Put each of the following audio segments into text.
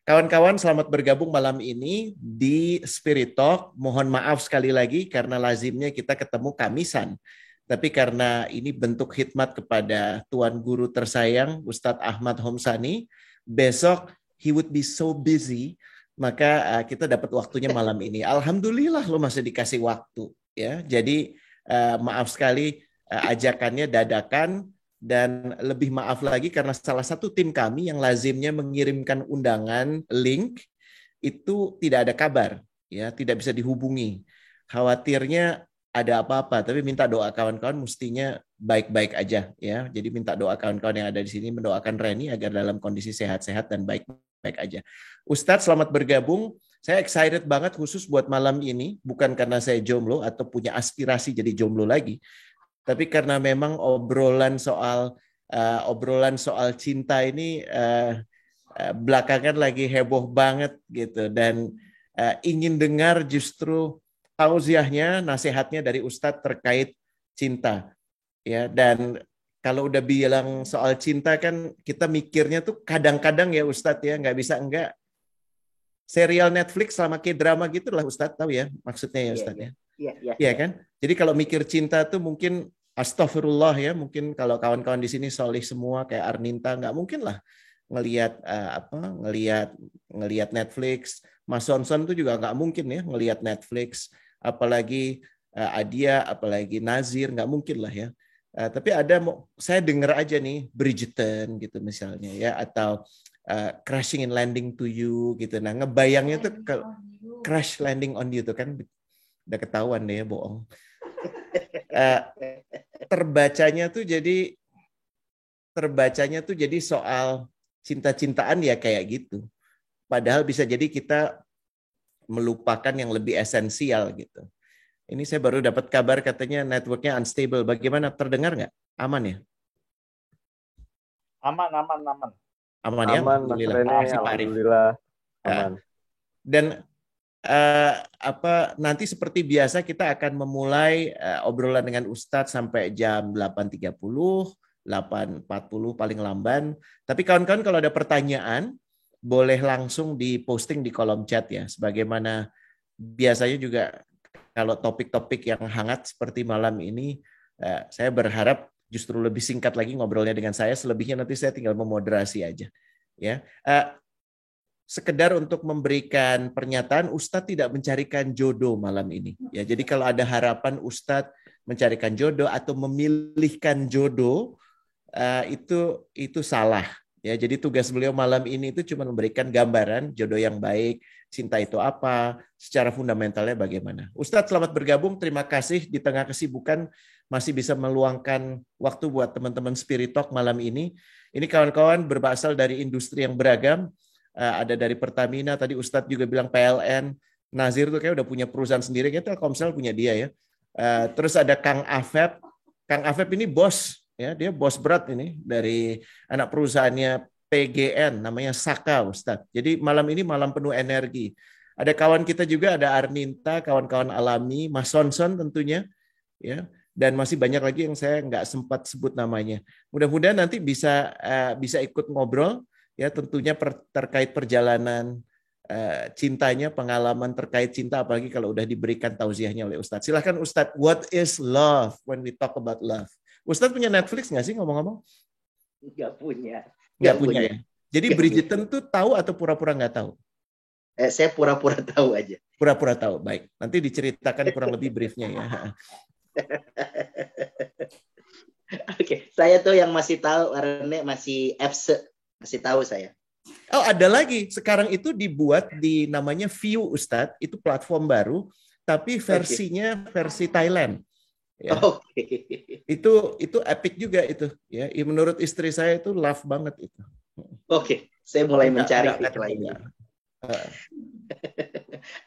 Kawan-kawan, selamat bergabung malam ini di Spirit Talk. Mohon maaf sekali lagi karena lazimnya kita ketemu Kamisan. Tapi karena ini bentuk khidmat kepada Tuan Guru tersayang, Ustadz Ahmad Homsani, besok he would be so busy, maka kita dapat waktunya malam ini. Alhamdulillah lo masih dikasih waktu. Ya, jadi maaf sekali ajakannya dadakan. Dan lebih maaf lagi karena salah satu tim kami yang lazimnya mengirimkan undangan link itu tidak ada kabar, ya tidak bisa dihubungi. Khawatirnya ada apa-apa, tapi minta doa kawan-kawan mestinya baik-baik aja ya. Jadi minta doa kawan-kawan yang ada di sini mendoakan Reni agar dalam kondisi sehat-sehat dan baik-baik aja. Ustadz selamat bergabung. Saya excited banget khusus buat malam ini, bukan karena saya jomblo atau punya aspirasi jadi jomblo lagi, tapi karena memang obrolan soal cinta ini belakangan lagi heboh banget gitu dan ingin dengar justru tausiahnya, nasihatnya dari Ustadz terkait cinta ya. Dan kalau udah bilang soal cinta kan kita mikirnya tuh kadang-kadang ya Ustadz ya, nggak bisa enggak serial Netflix sama kayak drama gitu lah Ustadz, tahu ya maksudnya ya Ustadz ya. Iya kan? Jadi kalau mikir cinta tuh mungkin astagfirullah ya, mungkin kalau kawan-kawan di sini solih semua kayak Arninta nggak mungkin lah ngelihat ngelihat Netflix. Mas Sonson tuh juga nggak mungkin ya ngelihat Netflix, apalagi Adia, apalagi Nazir, nggak mungkin lah ya. Tapi ada saya dengar aja nih Bridgerton gitu misalnya ya, atau Crashing and Landing to You gitu. Nah ngebayangnya tuh Crash Landing on You tuh kan udah ketahuan deh ya bohong. Terbacanya tuh jadi soal cinta-cintaan ya kayak gitu. Padahal bisa jadi kita melupakan yang lebih esensial gitu. Ini saya baru dapat kabar katanya networknya unstable. Bagaimana, terdengar nggak? Aman ya? Aman. Aman ya? Aman, Mas Alhamdulillah. Rene, Maaf sih Pak Arif. alhamdulillah aman. Dan nanti seperti biasa kita akan memulai obrolan dengan Ustadz sampai jam 8.30, 8.40 paling lamban. Tapi kawan-kawan kalau ada pertanyaan boleh langsung diposting di kolom chat ya. Sebagaimana biasanya juga kalau topik-topik yang hangat seperti malam ini, saya berharap justru lebih singkat lagi ngobrolnya dengan saya. Selebihnya nanti saya tinggal memoderasi aja. Ya, sekedar untuk memberikan pernyataan, Ustadz tidak mencarikan jodoh malam ini. Ya, jadi kalau ada harapan Ustadz mencarikan jodoh atau memilihkan jodoh, itu salah. Ya, jadi tugas beliau malam ini itu cuma memberikan gambaran jodoh yang baik, cinta itu apa, secara fundamentalnya bagaimana. Ustadz selamat bergabung, terima kasih di tengah kesibukan masih bisa meluangkan waktu buat teman-teman Spirit Talk malam ini. Ini kawan-kawan berasal dari industri yang beragam. Ada dari Pertamina, tadi Ustadz juga bilang PLN, Nazir tuh kayak udah punya perusahaan sendiri, kayak Telkomsel punya dia ya. Terus ada Kang Afep ini bos, ya dia bos berat ini dari anak perusahaannya PGN, namanya Saka Ustadz. Jadi malam ini malam penuh energi. Ada kawan kita juga, ada Arninta, kawan-kawan alami, Mas Sonson tentunya, ya. Dan masih banyak lagi yang saya nggak sempat sebut namanya. Mudah-mudahan nanti bisa ikut ngobrol. Ya tentunya terkait perjalanan cintanya, pengalaman terkait cinta, apalagi kalau udah diberikan tausiahnya oleh Ustadz. Silahkan Ustadz, what is love when we talk about love? Ustadz punya Netflix nggak sih ngomong-ngomong? Nggak punya. Nggak punya ya? Jadi Bridgerton tuh tahu atau pura-pura nggak tahu? Saya pura-pura tahu aja. Pura-pura tahu, baik. Nanti diceritakan kurang lebih briefnya ya. Oke, saya tuh yang masih tahu, Rene masih masih tahu saya. Oh, ada lagi. Sekarang itu dibuat di namanya View Ustadz. Itu platform baru, tapi versinya versi Thailand. Ya. Itu epic juga itu. Ya, menurut istri saya itu love banget itu. Oke, saya mulai mencari lainnya.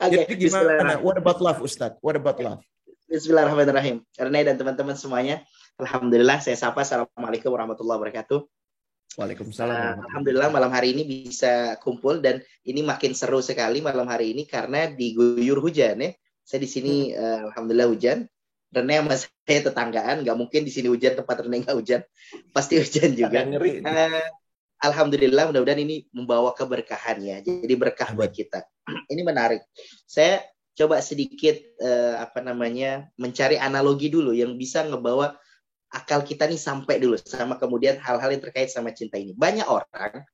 Jadi gimana? What about love Ustadz? What about love? Bismillahirrahmanirrahim. Rene dan teman-teman semuanya, alhamdulillah saya sapa. Assalamualaikum warahmatullahi wabarakatuh. Waalaikumsalam. Alhamdulillah malam hari ini bisa kumpul dan ini makin seru sekali malam hari ini karena diguyur hujan ya. Saya di sini alhamdulillah hujan. Rene sama saya tetanggaan, nggak mungkin di sini hujan tempat Rene nggak hujan. Pasti hujan juga. Alhamdulillah, mudah-mudahan ini membawa keberkahan ya. Jadi berkah buat kita. Ini menarik. Saya coba sedikit mencari analogi dulu yang bisa ngebawa akal kita nih sampai dulu sama kemudian hal-hal yang terkait sama cinta ini. Banyak orang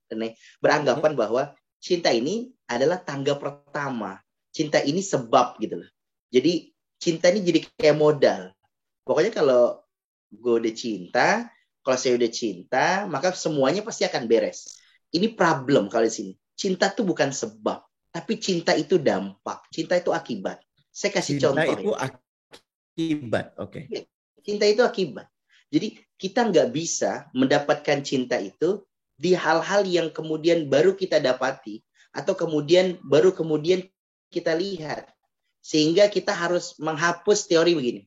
beranggapan bahwa cinta ini adalah tangga pertama. Cinta ini sebab gitu loh. Jadi cinta ini jadi kayak modal. Pokoknya kalau gue udah cinta, kalau saya udah cinta, maka semuanya pasti akan beres. Ini problem kalau di sini. Cinta itu bukan sebab, tapi cinta itu dampak. Cinta itu akibat. Saya kasih Cinta contoh. Itu akibat, oke. Okay. Cinta itu akibat. Jadi kita nggak bisa mendapatkan cinta itu di hal-hal yang kemudian baru kita dapati atau baru kemudian kita lihat. Sehingga kita harus menghapus teori begini.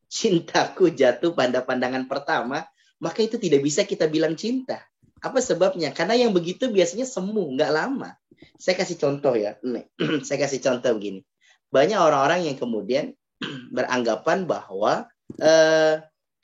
Cintaku jatuh pada pandangan pertama, maka itu tidak bisa kita bilang cinta. Apa sebabnya? Karena yang begitu biasanya semu, nggak lama. Saya kasih contoh ya. Saya kasih contoh begini. Banyak orang-orang yang kemudian beranggapan bahwa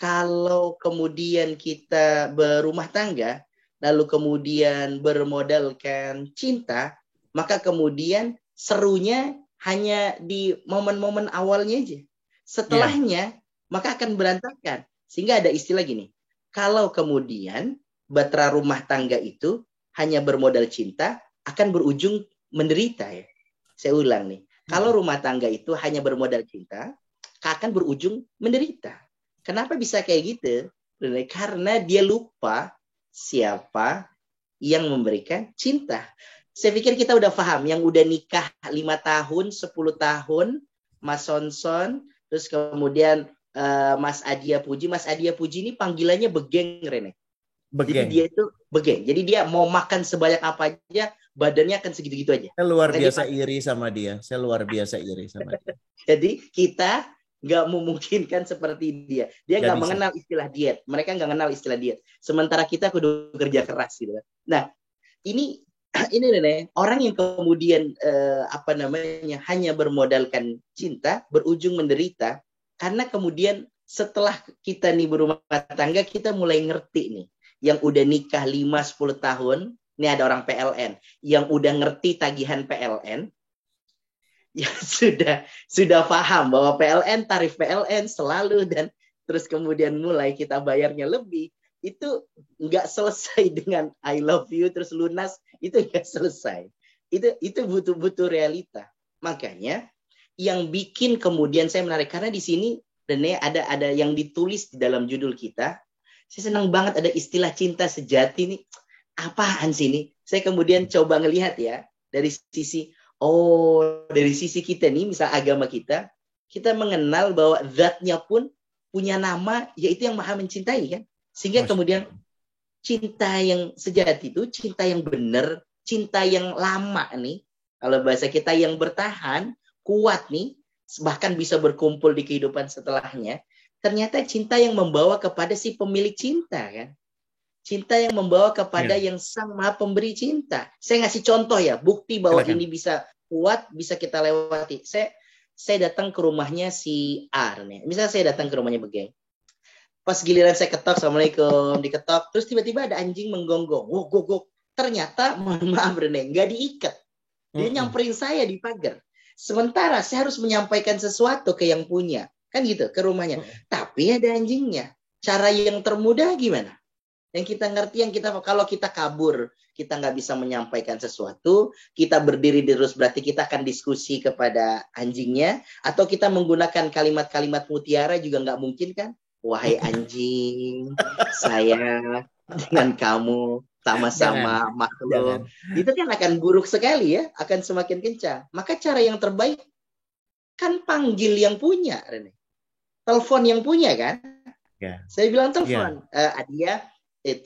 kalau kemudian kita berumah tangga, lalu kemudian bermodalkan cinta, maka kemudian serunya hanya di momen-momen awalnya aja. Setelahnya, maka akan berantakan. Sehingga ada istilah gini, kalau kemudian batra rumah tangga itu hanya bermodal cinta, akan berujung menderita ya. Saya ulang nih, kalau rumah tangga itu hanya bermodal cinta, akan berujung menderita. Kenapa bisa kayak gitu? Karena dia lupa siapa yang memberikan cinta. Saya pikir kita udah paham, yang udah nikah 5 tahun, 10 tahun, Mas Sonson, terus kemudian Mas Adia Puji. Mas Adia Puji ini panggilannya Begeng, Rene. Jadi dia itu Begeng. Jadi dia mau makan sebanyak apa aja, badannya akan segitu-gitu aja. Saya luar biasa iri sama dia. Jadi kita nggak memungkinkan seperti dia. Dia nggak mengenal istilah diet. Mereka nggak mengenal istilah diet. Sementara kita kudu kerja keras gitu. Nah, ini Rene, orang yang kemudian hanya bermodalkan cinta, berujung menderita. Karena kemudian setelah kita nih berumah tangga, kita mulai ngerti nih. Yang udah nikah 5-10 tahun, ini ada orang PLN, yang udah ngerti tagihan PLN, yang sudah paham bahwa PLN, tarif PLN selalu, dan terus kemudian mulai kita bayarnya lebih, itu nggak selesai dengan I love you, terus lunas, itu nggak selesai. Itu butuh realita. Makanya, yang bikin kemudian saya menarik karena di sini Rene ada yang ditulis di dalam judul kita. Saya senang banget ada istilah cinta sejati nih. Apaan sih ini? Saya kemudian coba ngelihat ya dari sisi kita nih, misal agama kita mengenal bahwa zatnya pun punya nama, yaitu yang maha mencintai kan. Sehingga kemudian cinta yang sejati itu cinta yang benar, cinta yang lama nih. Kalau bahasa kita yang bertahan, kuat nih, bahkan bisa berkumpul di kehidupan setelahnya, ternyata cinta yang membawa kepada si pemilik cinta kan. Cinta yang membawa kepada yang sang maha pemberi cinta. Saya ngasih contoh ya, bukti bahwa ini bisa kuat, bisa kita lewati. Saya datang ke rumahnya si R nih. Misalnya saya datang ke rumahnya Begeng. Pas giliran saya ketok, Assalamualaikum, diketok, terus tiba-tiba ada anjing menggonggong. Gok. Ternyata, mohon maaf Rene, nggak diikat. Dia nyamperin saya di pagar. Sementara saya harus menyampaikan sesuatu ke yang punya. Kan gitu, ke rumahnya. Tapi ada anjingnya. Cara yang termudah gimana? Yang kita ngerti, kalau kita kabur, kita nggak bisa menyampaikan sesuatu, kita berdiri terus berarti kita akan diskusi kepada anjingnya, atau kita menggunakan kalimat-kalimat mutiara juga nggak mungkin kan? Wahai anjing, saya dengan kamu sama-sama makhluk. Itu kan akan buruk sekali ya, akan semakin kencang. Maka cara yang terbaik kan panggil yang punya, Rene. Telepon yang punya kan? Saya bilang telepon, Adia,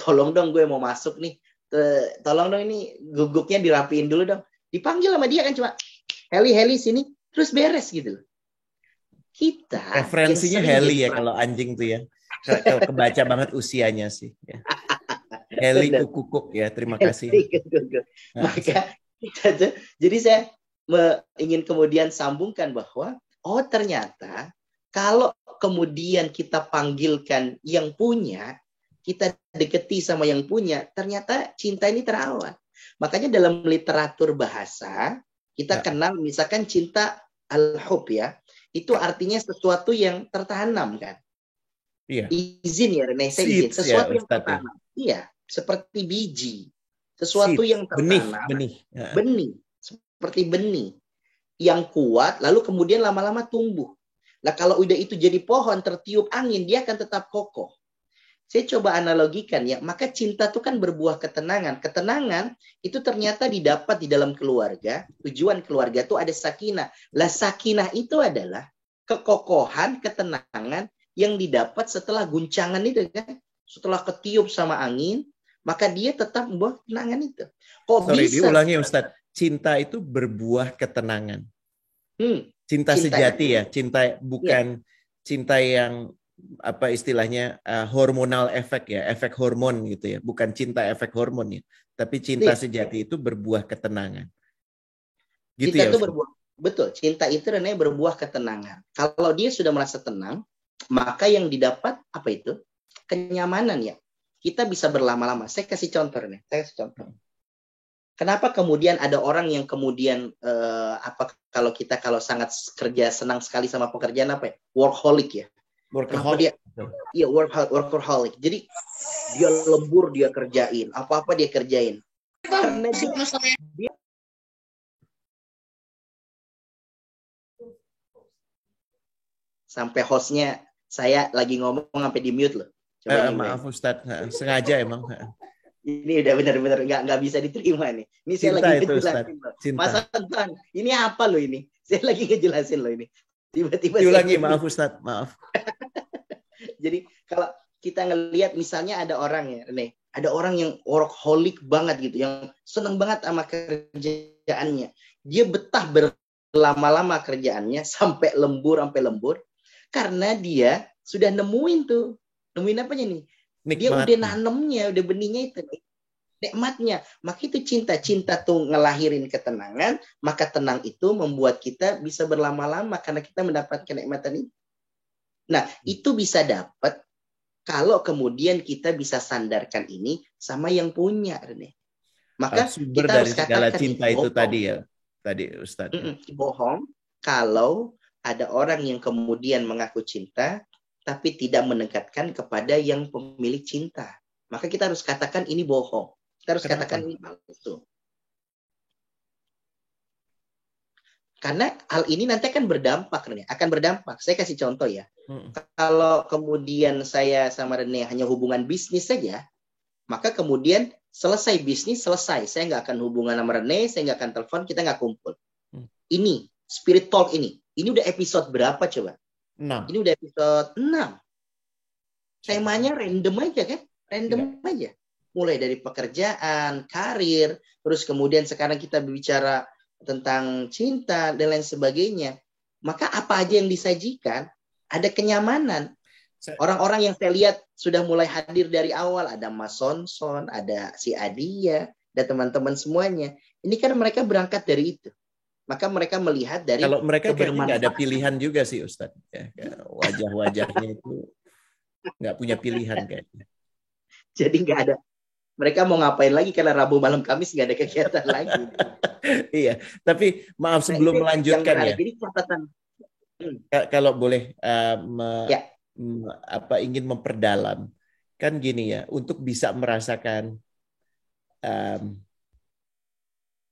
tolong dong gue mau masuk nih. Tolong dong ini guguknya dirapiin dulu dong. Dipanggil sama dia kan cuma Heli sini, terus beres gitu loh. Kita referensinya Heli ya kalau anjing tuh ya. Kebaca banget usianya sih. Ya. Heli kukuk ya, terima kasih. Maka jadi saya ingin kemudian sambungkan bahwa ternyata kalau kemudian kita panggilkan yang punya, kita deketi sama yang punya, ternyata cinta ini terawat. Makanya dalam literatur bahasa, kita kenal misalkan cinta al-hub ya, itu artinya sesuatu yang tertanam kan. Iya. Izin ya Rene, saya izin. Sesuatu yang tertanam. Iya, seperti biji. Sesuatu yang tertanam. Benih. Seperti benih. Yang kuat, lalu kemudian lama-lama tumbuh. Nah kalau udah itu jadi pohon, tertiup angin, dia akan tetap kokoh. Saya coba analogikan ya, maka cinta itu kan berbuah ketenangan. Ketenangan itu ternyata didapat di dalam keluarga. Tujuan keluarga itu ada sakinah. Lah sakinah itu adalah kekokohan, ketenangan yang didapat setelah guncangan itu kan. Setelah ketiup sama angin, maka dia tetap membawa ketenangan itu. Diulangi Ustadz. Cinta itu berbuah ketenangan. Cinta sejati ya, cinta bukan cinta yang apa istilahnya hormonal efek ya, efek hormon gitu ya, bukan cinta efek hormon ya, tapi cinta sejati itu berbuah ketenangan. Gitu cinta ya, itu berbuah, betul. Cinta itu Rene berbuah ketenangan. Kalau dia sudah merasa tenang, maka yang didapat apa itu? Kenyamanan ya. Kita bisa berlama-lama. Saya kasih contoh Rene. Kenapa kemudian ada orang yang kemudian kalau sangat kerja senang sekali sama pekerjaan apa ya? Workaholic ya. Workaholic. Iya, workaholic. Jadi dia lembur, dia kerjain, apa-apa dia kerjain. Karena dia sampai hostnya saya lagi ngomong sampai di mute loh. Maaf Ustadz, sengaja emang. Ini udah benar-benar nggak bisa diterima nih. Ini saya lagi ngejelasin loh. Mas Anton, ini apa loh ini? Saya lagi ngejelasin loh ini. Tiba-tiba diulangi, maaf Ustadz, maaf. Jadi kalau kita ngelihat misalnya ada orang ya, Rene, ada orang yang workaholic banget gitu, yang seneng banget sama kerjaannya. Dia betah berlama-lama kerjaannya sampai lembur, karena dia sudah nemuin apanya nih? Nikmat. Dia udah nanemnya, udah benihnya itu. Nikmatnya. Maka itu cinta. Cinta tuh ngelahirin ketenangan, maka tenang itu membuat kita bisa berlama-lama karena kita mendapatkan kenikmatan itu. Nah, itu bisa dapat kalau kemudian kita bisa sandarkan ini sama yang punya, Rene. Maka sumber kita dari harus segala katakan cinta itu tadi ya. Tadi Ustadz. Bohong kalau ada orang yang kemudian mengaku cinta tapi tidak mendekatkan kepada yang pemilik cinta. Maka kita harus katakan ini bohong. Kita harus katakan ini palsu. Karena hal ini nanti akan berdampak, Rene. Akan berdampak. Saya kasih contoh ya. Kalau kemudian saya sama Rene hanya hubungan bisnis saja, maka kemudian selesai bisnis, selesai. Saya nggak akan hubungan sama Rene, saya nggak akan telepon, kita nggak kumpul. Ini, Spirit Talk ini udah episode berapa coba? 6. Ini udah episode 6. Temanya random aja kan? Random aja. Mulai dari pekerjaan, karir, terus kemudian sekarang kita berbicara tentang cinta dan lain sebagainya. Maka apa aja yang disajikan, ada kenyamanan. Orang-orang yang saya lihat sudah mulai hadir dari awal, ada Mas Sonson, ada si Adia, ada teman-teman semuanya. Ini kan mereka berangkat dari itu. Maka mereka melihat dari kalau mereka kayaknya nggak ada pilihan juga sih Ustadz. Ya, wajah-wajahnya itu nggak punya pilihan kayaknya. Jadi nggak ada. Mereka mau ngapain lagi karena Rabu malam Kamis nggak ada kegiatan lagi. Iya, tapi maaf sebelum melanjutkan ya. Jadi catatan. Kalau boleh ingin memperdalam, kan gini ya, untuk bisa merasakan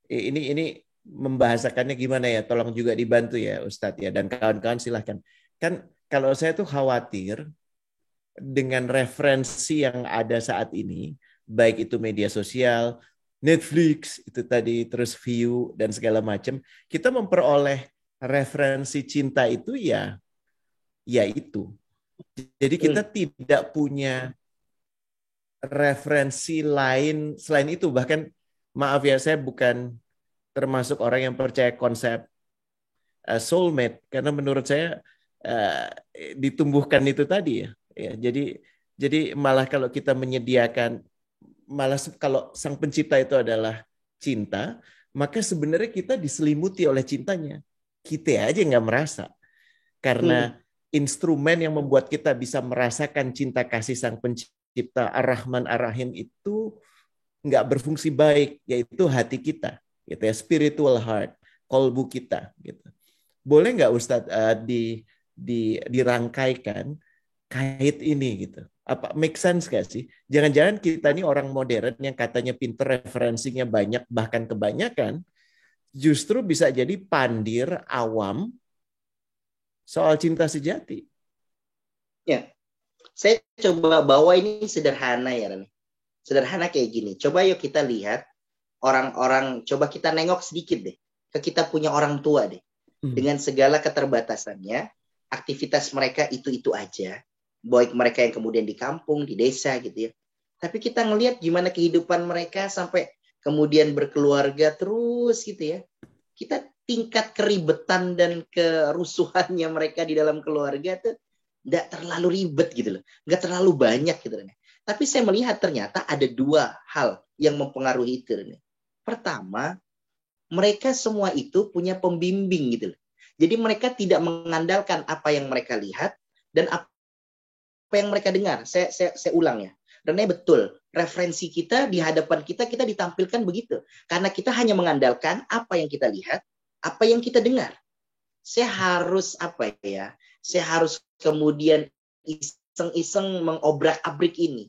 ini membahasakannya gimana ya? Tolong juga dibantu ya Ustadz ya, dan kawan-kawan silahkan. Kan kalau saya tuh khawatir dengan referensi yang ada saat ini, baik itu media sosial, Netflix itu tadi, terus view dan segala macam, kita memperoleh referensi cinta itu ya itu. Jadi kita tidak punya referensi lain selain itu. Bahkan maaf ya, saya bukan termasuk orang yang percaya konsep soulmate, karena menurut saya ditumbuhkan itu tadi ya. Jadi malah kalau kita menyediakan, malah kalau sang pencipta itu adalah cinta, maka sebenarnya kita diselimuti oleh cintanya. Kita aja nggak merasa. Karena instrumen yang membuat kita bisa merasakan cinta kasih sang pencipta pencipta Ar-Rahman Ar-Rahim itu nggak berfungsi baik, yaitu hati kita, gitu ya, spiritual heart, kolbu kita, gitu. Boleh nggak Ustadz dirangkaikan kait ini gitu? Apa make sense gak sih? Jangan-jangan kita ini orang modern yang katanya pinter, referensinya banyak, bahkan kebanyakan, justru bisa jadi pandir awam soal cinta sejati. Ya, saya coba bawa ini sederhana ya, Rani. Sederhana kayak gini. Coba yuk kita lihat orang-orang, coba kita nengok sedikit deh ke kita punya orang tua deh. Dengan segala keterbatasannya, aktivitas mereka itu-itu aja. Baik mereka yang kemudian di kampung, di desa gitu ya. Tapi kita ngelihat gimana kehidupan mereka sampai kemudian berkeluarga terus gitu ya. Kita tingkat keribetan dan kerusuhannya mereka di dalam keluarga tuh nggak terlalu ribet gitu loh. Nggak terlalu banyak gitu loh. Tapi saya melihat ternyata ada dua hal yang mempengaruhi itu. Pertama, mereka semua itu punya pembimbing gitu loh. Jadi mereka tidak mengandalkan apa yang mereka lihat dan apa yang mereka dengar. Saya ulang ya. Karena betul, referensi kita di hadapan kita ditampilkan begitu. Karena kita hanya mengandalkan apa yang kita lihat, apa yang kita dengar. Saya harus apa ya? Saya harus kemudian iseng-iseng mengobrak-abrik ini.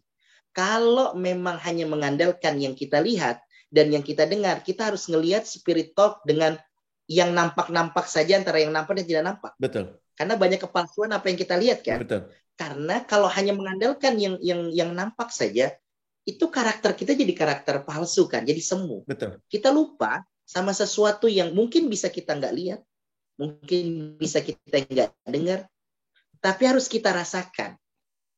Kalau memang hanya mengandalkan yang kita lihat dan yang kita dengar, kita harus ngelihat spirit talk dengan yang nampak-nampak saja antara yang nampak dan tidak nampak. Betul. Karena banyak kepalsuan apa yang kita lihat kan. Betul. Karena kalau hanya mengandalkan yang nampak saja, itu karakter kita jadi karakter palsu kan, jadi semu. Betul. Kita lupa sama sesuatu yang mungkin bisa kita nggak lihat, mungkin bisa kita nggak dengar, tapi harus kita rasakan.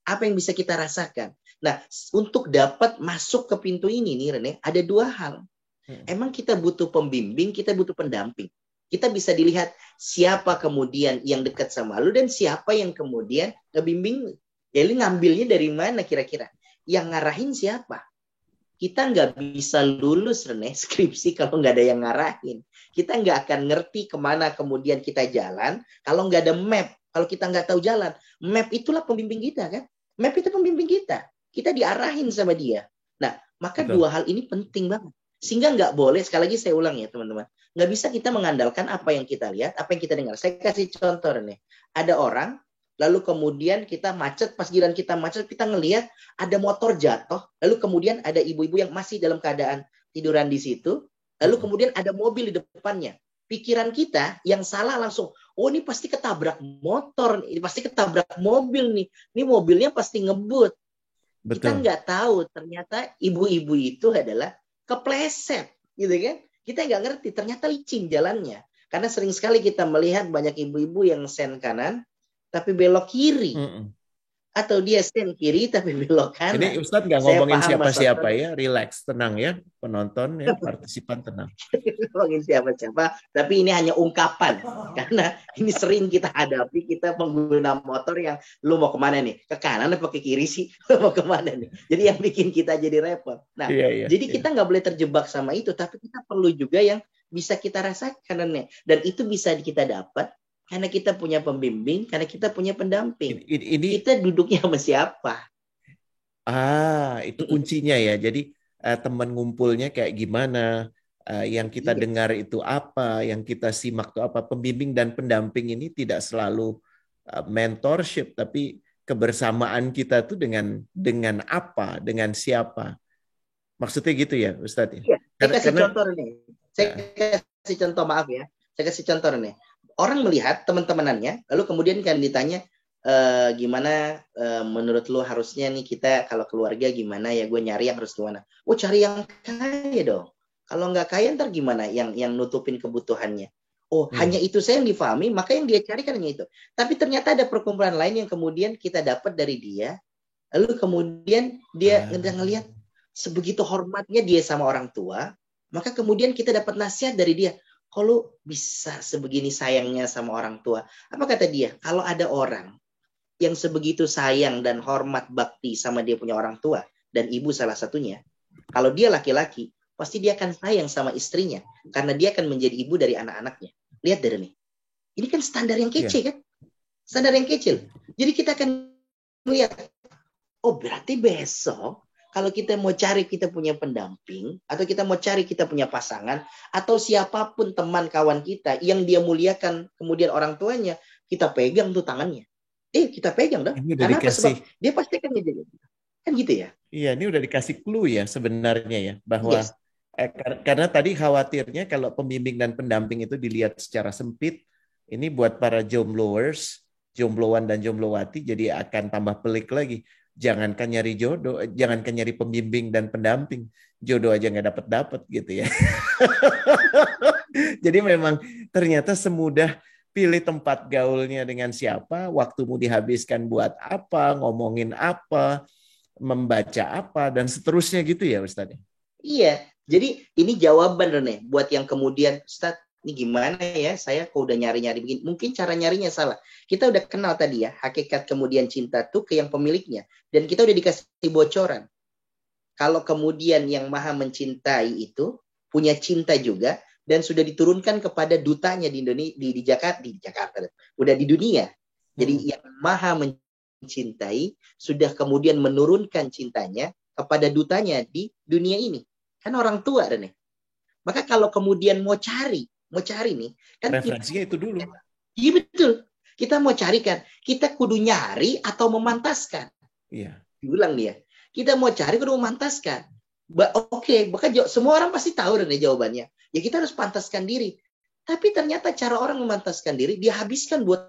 Apa yang bisa kita rasakan? Nah, untuk dapat masuk ke pintu ini nih Rene, ada dua hal. Emang kita butuh pembimbing, kita butuh pendamping. Kita bisa dilihat siapa kemudian yang dekat sama lu dan siapa yang kemudian ngebimbing. Jadi ngambilnya dari mana kira-kira? Yang ngarahin siapa? Kita nggak bisa lulus Rene skripsi kalau nggak ada yang ngarahin. Kita nggak akan ngerti kemana kemudian kita jalan kalau nggak ada map. Kalau kita nggak tahu jalan, map itulah pembimbing kita kan? Map itu pembimbing kita. Kita diarahin sama dia. Nah, maka dua hal ini penting banget. Sehingga nggak boleh, sekali lagi saya ulang ya teman-teman, nggak bisa kita mengandalkan apa yang kita lihat, apa yang kita dengar. Saya kasih contoh nih. Ada orang, lalu kemudian kita macet, pas giliran kita macet, kita ngelihat ada motor jatuh, lalu kemudian ada ibu-ibu yang masih dalam keadaan tiduran di situ, lalu kemudian ada mobil di depannya. Pikiran kita yang salah langsung, oh ini pasti ketabrak motor, ini pasti ketabrak mobil nih, ini mobilnya pasti ngebut. Betul. Kita nggak tahu ternyata ibu-ibu itu adalah kepleset, gitu kan? Kita nggak ngerti, ternyata licin jalannya. Karena sering sekali kita melihat banyak ibu-ibu yang sen kanan, tapi belok kiri. Atau dia sen kiri tapi belok kanan. Ini Ustadz nggak ngomongin siapa-siapa ya, relax, tenang ya, penonton ya, partisipan tenang. Ngomongin siapa-siapa, tapi ini hanya ungkapan. Karena ini sering kita hadapi, kita pengguna motor yang, lu mau kemana nih? Ke kanan atau ke kiri sih? Lu mau kemana nih? Jadi yang bikin kita jadi repot. Nah, jadi kita nggak boleh terjebak sama itu, tapi kita perlu juga yang bisa kita rasakan. Dan itu bisa kita dapat karena kita punya pembimbing, karena kita punya pendamping. Ini kita duduknya sama siapa? Itu kuncinya ya. Jadi teman ngumpulnya kayak gimana, yang kita dengar itu apa, yang kita simak itu apa. Pembimbing dan pendamping ini tidak selalu mentorship, tapi kebersamaan kita tuh dengan apa, dengan siapa. Maksudnya gitu ya, Ustadz? Ya, saya kasih contoh nih. Saya kasih contoh, maaf ya. Saya kasih contoh nih. Orang melihat teman-temanannya, lalu kemudian kan ditanya, gimana menurut lo harusnya nih kita kalau keluarga gimana ya, gue nyari yang harus gimana? Oh, cari yang kaya dong. Kalau nggak kaya ntar gimana yang nutupin kebutuhannya? Oh, hanya itu saya yang difahami, maka yang dia cari kan hanya itu. Tapi ternyata ada perkumpulan lain yang kemudian kita dapat dari dia, lalu kemudian dia ngelihat sebegitu hormatnya dia sama orang tua, maka kemudian kita dapat nasihat dari dia. Kalau bisa sebegini sayangnya sama orang tua. Apa kata dia? Kalau ada orang yang sebegitu sayang dan hormat bakti sama dia punya orang tua, dan ibu salah satunya, kalau dia laki-laki, pasti dia akan sayang sama istrinya, karena dia akan menjadi ibu dari anak-anaknya. Lihat dari ini. Ini kan standar yang kece kan? Standar yang kecil. Jadi kita akan melihat, Oh, berarti besok kalau kita mau cari kita punya pendamping, atau kita mau cari kita punya pasangan, atau siapapun teman kawan kita yang dia muliakan, kemudian orang tuanya, kita pegang tuh tangannya. Kita pegang dah. Ini udah Karena apa? Sebab dikasih, dia pasti akan ngejaga kita. Kan gitu ya? iya ini udah dikasih clue ya sebenarnya ya, bahwa Yes. karena tadi khawatirnya kalau pembimbing dan pendamping itu dilihat secara sempit, ini buat para jombloers, jombloan dan jomblowati jadi akan tambah pelik lagi. Jangankan nyari jodoh, jangankan nyari pembimbing dan pendamping, jodoh aja nggak dapet gitu ya. Jadi memang ternyata semudah pilih tempat gaulnya dengan siapa, waktumu dihabiskan buat apa, ngomongin apa, membaca apa, dan seterusnya gitu ya Ustadz. Iya. Jadi ini jawaban Rene buat yang kemudian, Ustaz, ini gimana ya? Saya kok udah nyari-nyari begini. Mungkin cara nyarinya salah. Kita udah kenal tadi ya, hakikat kemudian cinta tuh ke yang pemiliknya. Dan kita udah dikasih bocoran. Kalau kemudian yang maha mencintai itu punya cinta juga, dan sudah diturunkan kepada dutanya di Indonesia, di Jakarta, udah di dunia. Jadi yang maha mencintai sudah kemudian menurunkan cintanya kepada dutanya di dunia ini. Kan orang tua Rene. Maka kalau kemudian mau cari nih, kan referensinya itu dulu. Iya betul. Kita mau carikan, kita kudu nyari atau memantaskan. Iya. Diulang dia. Kita mau cari kudu memantaskan. Oke, bahkan semua orang pasti tahu Rene jawabannya. Ya kita harus pantaskan diri. Tapi ternyata cara orang memantaskan diri, dia habiskan buat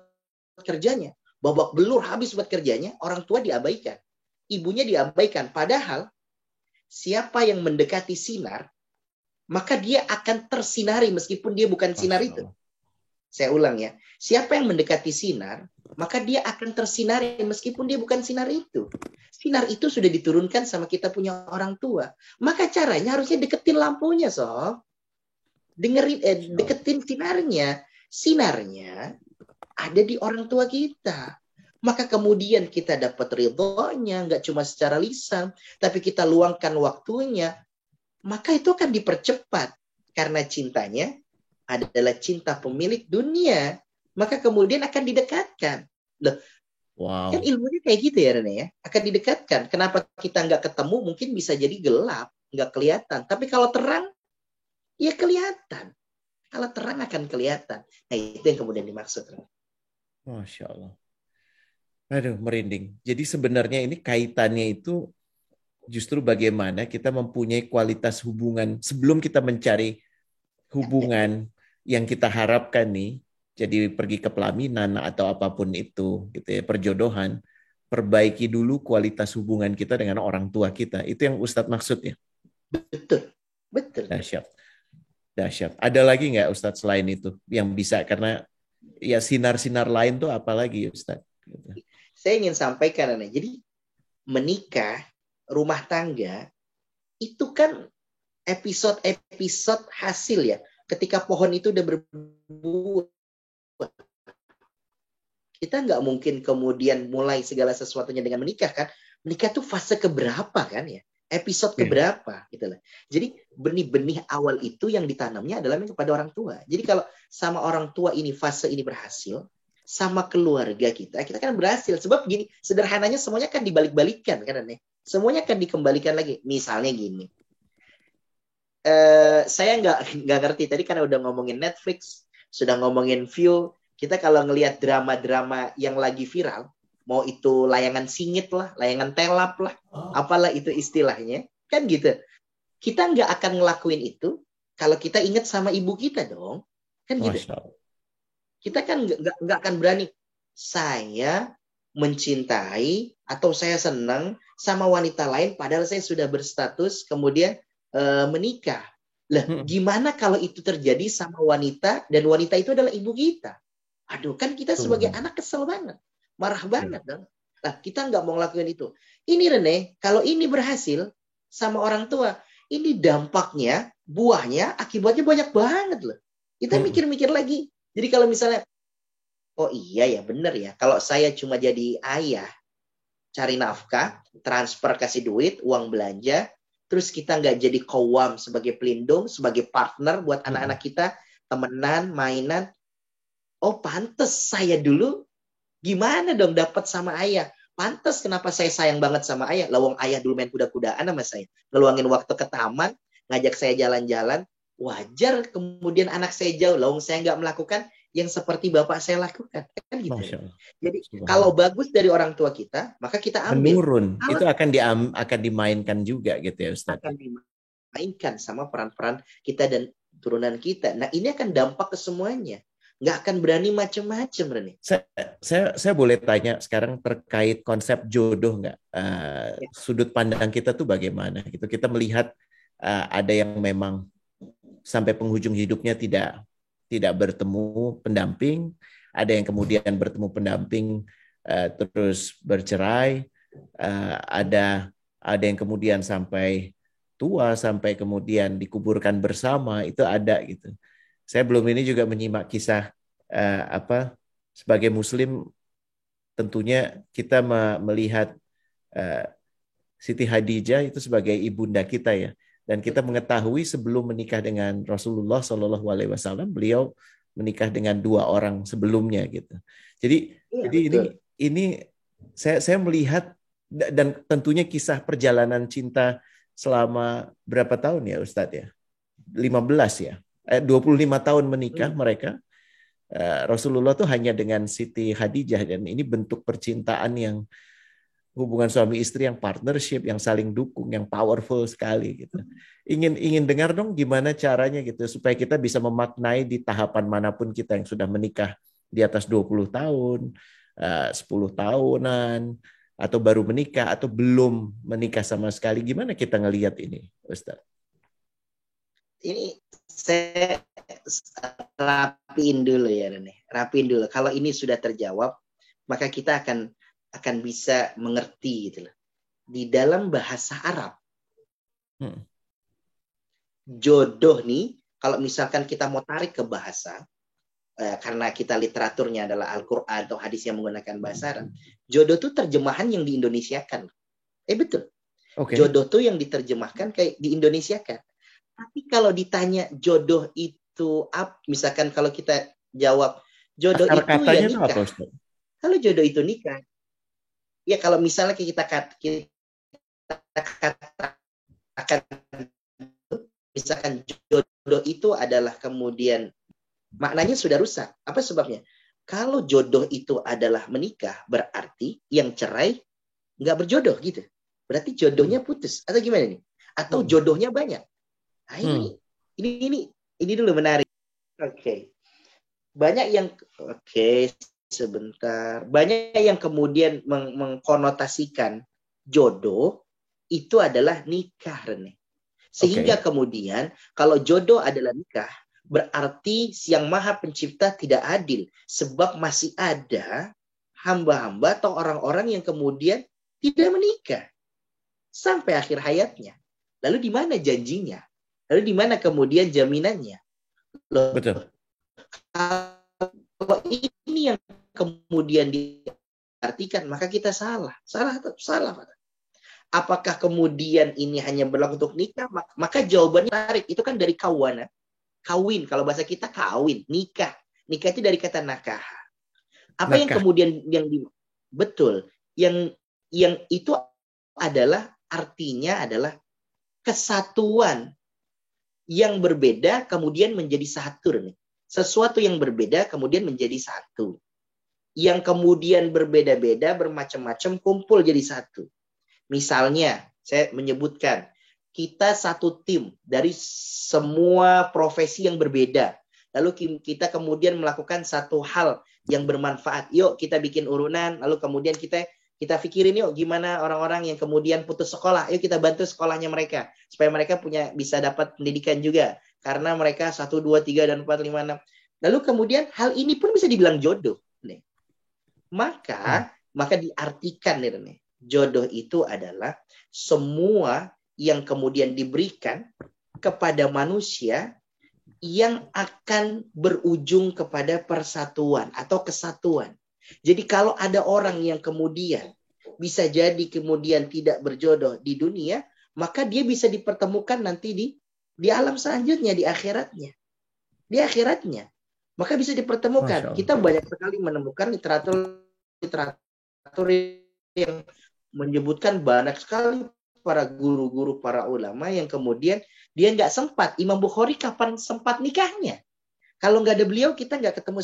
kerjanya. Babak belur habis buat kerjanya, orang tua diabaikan. Ibunya diabaikan. Padahal siapa yang mendekati sinar, maka dia akan tersinari meskipun dia bukan sinar itu. Saya ulang ya. Siapa yang mendekati sinar, maka dia akan tersinari meskipun dia bukan sinar itu. Sinar itu sudah diturunkan sama kita punya orang tua. Maka caranya harusnya deketin lampunya, Sob. Deketin sinarnya. Sinarnya ada di orang tua kita. Maka kemudian kita dapat ridhonya, nggak cuma secara lisan, tapi kita luangkan waktunya, maka itu akan dipercepat. Karena cintanya adalah cinta pemilik dunia. Maka kemudian akan didekatkan. Loh, wow. Kan ilmunya kayak gitu ya Rene ya. Akan didekatkan. Kenapa kita nggak ketemu, mungkin bisa jadi gelap, nggak kelihatan. Tapi kalau terang, ya kelihatan. Kalau terang akan kelihatan. Nah itu yang kemudian dimaksud. Masya Allah. Aduh, merinding. Jadi sebenarnya ini kaitannya itu justru bagaimana kita mempunyai kualitas hubungan sebelum kita mencari hubungan yang kita harapkan nih, jadi pergi ke pelaminan atau apapun itu, gitu ya, perjodohan, perbaiki dulu kualitas hubungan kita dengan orang tua kita. Itu yang Ustadz maksud ya? Betul, betul. Dahsyat. Dahsyat. Ada lagi nggak Ustadz selain itu yang bisa, karena ya sinar-sinar lain tuh apalagi Ustadz? Saya ingin sampaikan, Ane. Jadi menikah, rumah tangga, itu kan episode-episode hasil ya. Ketika pohon itu udah berbuah, kita nggak mungkin kemudian mulai segala sesuatunya dengan menikah kan. Menikah tuh fase keberapa kan ya? Episode keberapa gitu lah. Jadi benih-benih awal itu yang ditanamnya adalah kepada orang tua. Jadi kalau sama orang tua ini fase ini berhasil, sama keluarga kita kan berhasil. Sebab gini, sederhananya semuanya kan dibalik-balikan kan Ane? Semuanya akan dikembalikan lagi. Misalnya gini, saya nggak ngerti tadi karena udah ngomongin Netflix, sudah ngomongin view. Kita kalau ngelihat drama-drama yang lagi viral, mau itu layangan singit lah, layangan telap lah, apalah itu istilahnya, kan gitu. Kita nggak akan ngelakuin itu kalau kita ingat sama ibu kita dong, kan gitu. Kita kan nggak akan berani. Saya mencintai atau saya senang sama wanita lain, padahal saya sudah berstatus kemudian menikah. Lah, gimana kalau itu terjadi sama wanita dan wanita itu adalah ibu kita? Aduh, kan kita sebagai anak kesel banget, marah banget dong. Nah, kita nggak mau ngelakuin itu. Ini Rene, kalau ini berhasil sama orang tua, ini dampaknya, buahnya, akibatnya banyak banget loh. Kita mikir-mikir lagi. Jadi kalau misalnya, oh iya ya bener ya, kalau saya cuma jadi ayah, cari nafkah, transfer kasih duit, uang belanja, terus kita nggak jadi kawam sebagai pelindung, sebagai partner buat anak-anak kita, temenan, mainan, oh pantes saya dulu gimana dong dapat sama ayah. Pantas kenapa saya sayang banget sama ayah. Lawang ayah dulu main kuda-kudaan sama saya. Ngeluangin waktu ke taman, ngajak saya jalan-jalan. Wajar kemudian anak saya jauh. Lawang saya nggak melakukan yang seperti bapak saya lakukan. Kan gitu. Masya Allah. Jadi kalau Subhanallah. bagus dari orang tua kita, maka kita ambil. Menurun. Kalau Itu akan dimainkan juga gitu ya Ustaz. akan dimainkan sama peran-peran kita dan turunan kita. Nah ini akan dampak ke semuanya. Nggak akan berani macam-macam, Rene. Saya boleh tanya sekarang terkait konsep jodoh nggak? Sudut pandang kita tuh bagaimana? Gitu kita melihat ada yang memang sampai penghujung hidupnya tidak bertemu pendamping, ada yang kemudian bertemu pendamping terus bercerai, ada yang kemudian sampai tua sampai kemudian dikuburkan bersama, itu ada gitu. Saya belum ini juga menyimak kisah sebagai Muslim tentunya kita melihat Siti Khadijah itu sebagai ibunda kita ya, dan kita mengetahui sebelum menikah dengan Rasulullah Shallallahu Alaihi Wasallam beliau menikah dengan 2 orang sebelumnya gitu. Jadi ini saya melihat dan tentunya kisah perjalanan cinta selama berapa tahun ya Ustadz ya? 15 ya. 25 tahun menikah mereka. Rasulullah tuh hanya dengan Siti Khadijah, dan ini bentuk percintaan yang hubungan suami istri yang partnership, yang saling dukung, yang powerful sekali gitu. Ingin dengar dong gimana caranya gitu supaya kita bisa memaknai di tahapan manapun kita yang sudah menikah di atas 20 tahun, 10 tahunan, atau baru menikah atau belum menikah sama sekali. Gimana kita ngelihat ini, Ustaz? Ini saya rapiin dulu ya, Rene. Rapiin dulu. Kalau ini sudah terjawab, maka kita akan bisa mengerti gitu loh. Di dalam bahasa Arab, jodoh nih, kalau misalkan kita mau tarik ke bahasa, karena kita literaturnya adalah Al-Quran atau hadis yang menggunakan bahasa Arab, jodoh itu terjemahan yang diindonesiakan. Betul. Okay. Jodoh tuh yang diterjemahkan kayak diindonesiakan. Tapi kalau ditanya jodoh itu apa? Misalkan kalau kita jawab jodoh itu ya nikah. Kalau jodoh itu nikah, ya kalau misalnya kita katakan misalkan jodoh itu adalah kemudian maknanya sudah rusak. Apa sebabnya? Kalau jodoh itu adalah menikah, berarti yang cerai nggak berjodoh gitu. Berarti jodohnya putus atau gimana nih? Atau jodohnya banyak? Nah, ini dulu menarik. Oke. Banyak yang sebentar. Banyak yang kemudian mengkonotasikan jodoh itu adalah nikah, Rene. Sehingga kemudian kalau jodoh adalah nikah, berarti Yang Maha Pencipta tidak adil, sebab masih ada hamba-hamba atau orang-orang yang kemudian tidak menikah sampai akhir hayatnya. Lalu di mana janjinya? Lalu di mana kemudian jaminannya? Betul. Kalau ini yang kemudian diartikan, maka kita salah. Salah. Apakah kemudian ini hanya berlaku untuk nikah? Maka jawabannya tarik. Itu kan dari kawana. Kawin. Kalau bahasa kita kawin. Nikah. Nikah itu dari kata nakah. Apa yang kemudian betul. Yang itu adalah artinya adalah kesatuan yang berbeda kemudian menjadi satu. Nih. Sesuatu yang berbeda kemudian menjadi satu. Yang kemudian berbeda-beda bermacam-macam kumpul jadi satu. Misalnya, saya menyebutkan, kita satu tim dari semua profesi yang berbeda. Lalu kita kemudian melakukan satu hal yang bermanfaat. Yuk kita bikin urunan, lalu kemudian kita pikirin yuk gimana orang-orang yang kemudian putus sekolah. Yuk kita bantu sekolahnya mereka. Supaya mereka bisa dapat pendidikan juga. Karena mereka 1, 2, 3, dan 4, 5, 6. Lalu kemudian hal ini pun bisa dibilang jodoh. Nih. Maka diartikan nih, jodoh itu adalah semua yang kemudian diberikan kepada manusia yang akan berujung kepada persatuan atau kesatuan. Jadi kalau ada orang yang kemudian bisa jadi kemudian tidak berjodoh di dunia, maka dia bisa dipertemukan nanti di alam selanjutnya, di akhiratnya. Di akhiratnya. Maka bisa dipertemukan. Kita banyak sekali menemukan literatur yang menyebutkan banyak sekali para guru-guru, para ulama yang kemudian dia nggak sempat. Imam Bukhari kapan sempat nikahnya? Kalau nggak ada beliau, kita nggak ketemu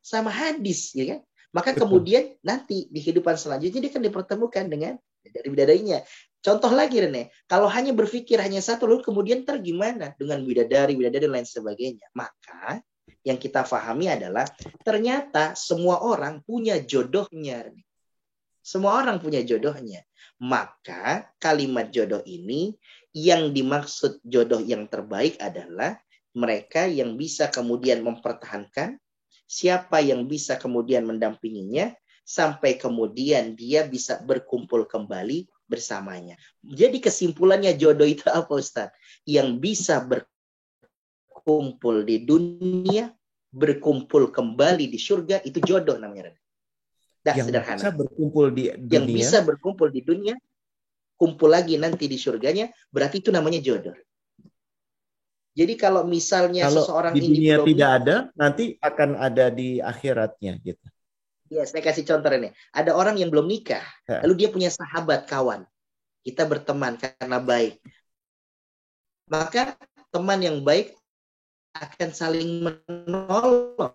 sama hadis, ya kan? Maka kemudian nanti di kehidupan selanjutnya dia kan dipertemukan dengan dari bidadarinya. Contoh lagi Rene, kalau hanya berpikir hanya satu, lalu kemudian gimana dengan bidadari dan lain sebagainya. Maka yang kita pahami adalah ternyata semua orang punya jodohnya. Rene. Semua orang punya jodohnya. Maka kalimat jodoh ini yang dimaksud jodoh yang terbaik adalah mereka yang bisa kemudian mempertahankan, siapa yang bisa kemudian mendampinginya, sampai kemudian dia bisa berkumpul kembali bersamanya. Jadi kesimpulannya jodoh itu apa Ustaz? Yang bisa berkumpul di dunia, berkumpul kembali di surga, itu jodoh namanya. Yang sederhana. Bisa berkumpul di dunia. Yang bisa berkumpul di dunia, kumpul lagi nanti di surganya, berarti itu namanya jodoh. Jadi kalau misalnya seseorang di dunia ini tidak ada, nanti akan ada di akhiratnya gitu. Ya, saya kasih contoh ini. Ada orang yang belum nikah, lalu dia punya sahabat, kawan. Kita berteman karena baik. Maka teman yang baik akan saling menolong.